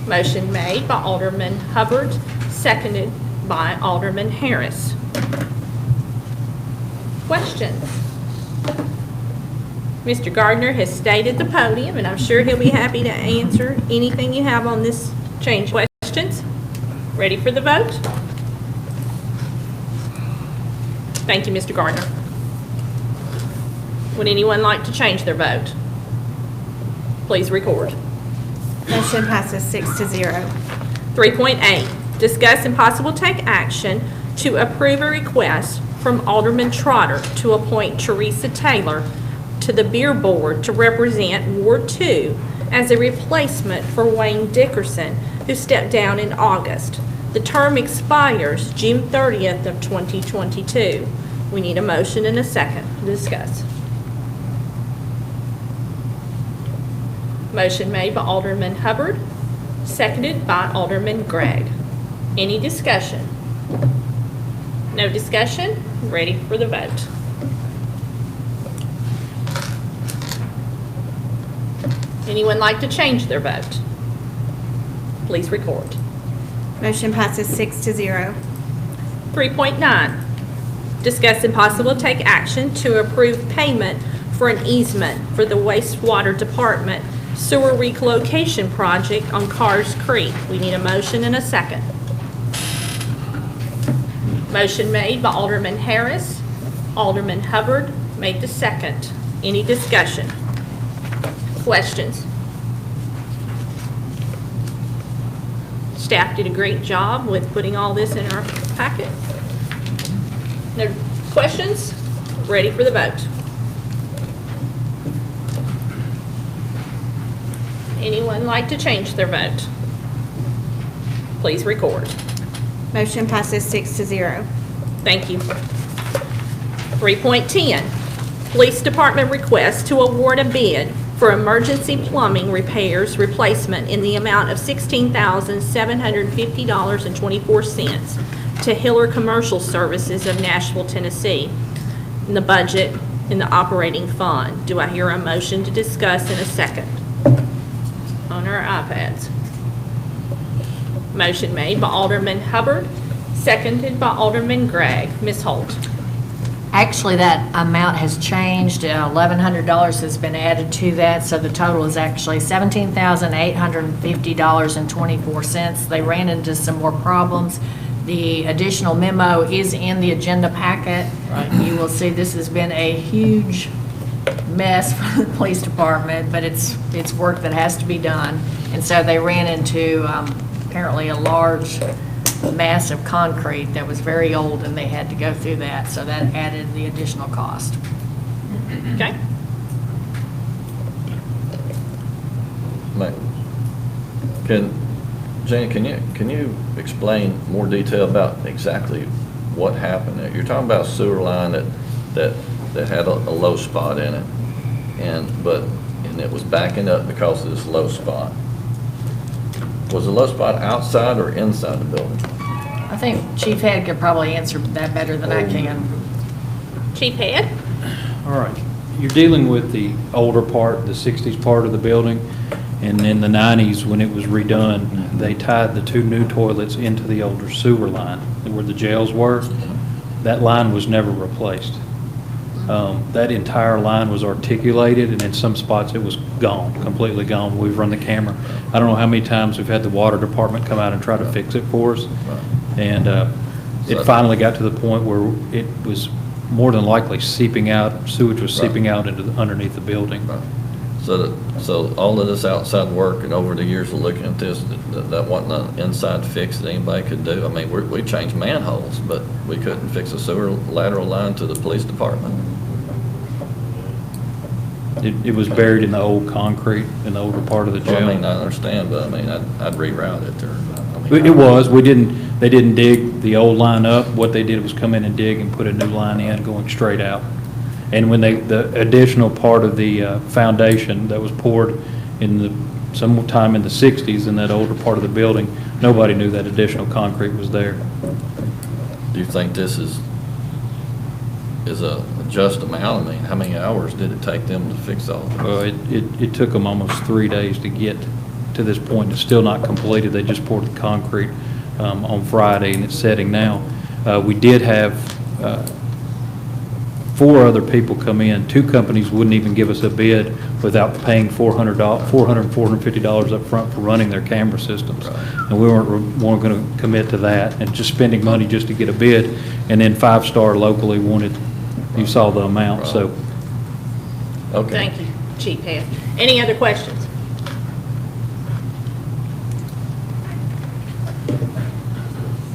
Motion made by Alderman Hubbard, seconded by Alderman Harris. Questions? Mr. Gardner has stayed at the podium, and I'm sure he'll be happy to answer anything you have on this change. Questions? Ready for the vote? Thank you, Mr. Gardner. Would anyone like to change their vote? Please record. Motion passes 6-0. 3.8, discuss and possible take action to approve a request from Alderman Trotter to appoint Teresa Taylor to to the Beer Board to represent Ward 2 as a replacement for Wayne Dickerson, who stepped down in August. The term expires June 30th of 2022. We need a motion and a second to discuss. Motion made by Alderman Hubbard, seconded by Alderman Gregg. Any discussion? No discussion? Ready for the vote. Anyone like to change their vote? Please record. Motion passes 6-0. 3.9, discuss and possible take action to approve payment for an easement for the wastewater department sewer relocation project on Carrs Creek. We need a motion and a second. Motion made by Alderman Harris. Alderman Hubbard made the second. Any discussion? Questions? Staff did a great job with putting all this in our packet. No questions? Ready for the vote. Anyone like to change their vote? Please record. Motion passes 6-0. Thank you. 3.10, Police Department request to award a bid for emergency plumbing repairs replacement in the amount of $16,750.24 to Hiller Commercial Services of Nashville, Tennessee, in the budget in the operating fund. Do I hear a motion to discuss in a second? On our iPads. Motion made by Alderman Hubbard, seconded by Alderman Gregg. Ms. Holt. Actually, that amount has changed. $1,100 has been added to that, so the total is actually $17,850.24. They ran into some more problems. The additional memo is in the agenda packet. You will see this has been a huge mess for the police department, but it's work that has to be done. And so they ran into apparently a large mass of concrete that was very old, and they had to go through that, so that added the additional cost. Okay. Jane, can you explain more detail about exactly what happened there? You're talking about a sewer line that had a low spot in it, and it was backing up because of this low spot. Was the low spot outside or inside the building? I think Chief Head could probably answer that better than I can. Chief Head? All right. You're dealing with the older part, the 60s part of the building, and in the 90s, when it was redone, they tied the two new toilets into the older sewer line where the jails were. That line was never replaced. That entire line was articulated, and in some spots it was gone, completely gone. We've run the camera. I don't know how many times we've had the water department come out and try to fix it for us. And it finally got to the point where it was more than likely seeping out, sewage was seeping out into underneath the building. So all of this outside work and over the years of looking at this, that wasn't an inside fix that anybody could do. I mean, we changed manholes, but we couldn't fix a sewer lateral line to the police department. It was buried in the old concrete in the older part of the jail. Well, I mean, I understand, but I mean, I'd reroute it or. It was. They didn't dig the old line up. What they did was come in and dig and put a new line in going straight out. And when the additional part of the foundation that was poured sometime in the 60s in that older part of the building, nobody knew that additional concrete was there. Do you think this is a just amount? I mean, how many hours did it take them to fix all this? Well, it took them almost 3 days to get to this point. It's still not completed. They just poured the concrete on Friday, and it's setting now. We did have 4 other people come in. 2 companies wouldn't even give us a bid without paying $450 up front for running their camera systems. Right. And we weren't going to commit to that and just spending money just to get a bid. And then 5 Star locally wanted, you saw the amount, Right. so. Okay. Thank you, Chief Head. Any other questions?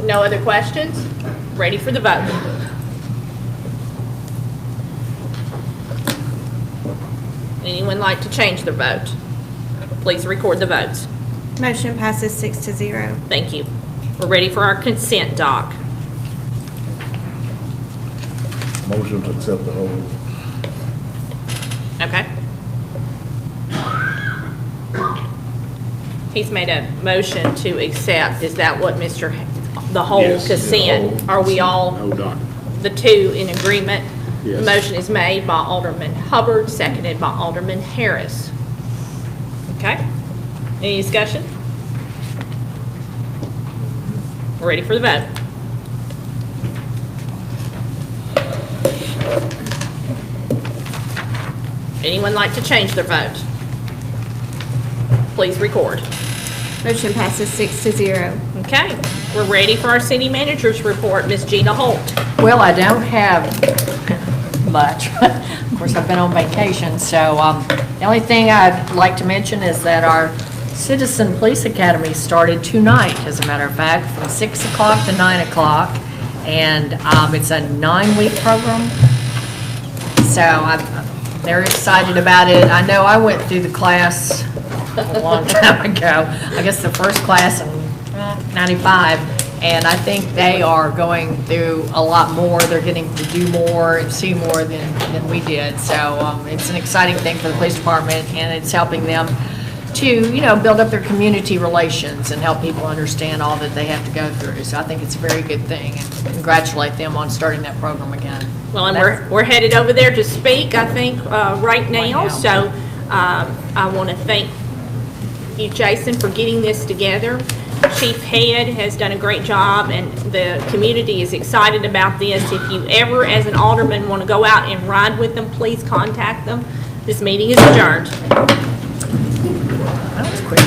No other questions? Ready for the vote. Anyone like to change their vote? Please record the votes. Motion passes 6-0. Thank you. We're ready for our consent doc. Motion to accept the whole. Okay. He's made a motion to accept. Is that what the whole Yes. consent? Are we all, No document. the two, in agreement? The Yes. motion is made by Alderman Hubbard, seconded by Alderman Harris. Okay? Any discussion? We're ready for the vote. Anyone like to change their vote? Please record. Motion passes 6-0. Okay, we're ready for our city manager's report. Ms. Gina Holt. Well, I don't have much. Of course, I've been on vacation, so the only thing I'd like to mention is that our Citizen Police Academy started tonight, as a matter of fact, from 6 o'clock to 9 o'clock, and it's a 9-week program. So I'm very excited about it. I know I went through the class a long time ago, I guess the first class in 95, and I think they are going through a lot more. They're getting to do more and see more than we did. So it's an exciting thing for the police department, and it's helping them to, build up their community relations and help people understand all that they have to go through. So I think it's a very good thing, and congratulate them on starting that program again. Well, and we're headed over there to speak, I think, right now. So I want to thank you, Jason, for getting this together. Chief Head has done a great job, and the community is excited about this. If you ever, as an alderman, want to go out and ride with them, please contact them. This meeting is adjourned. That was quick.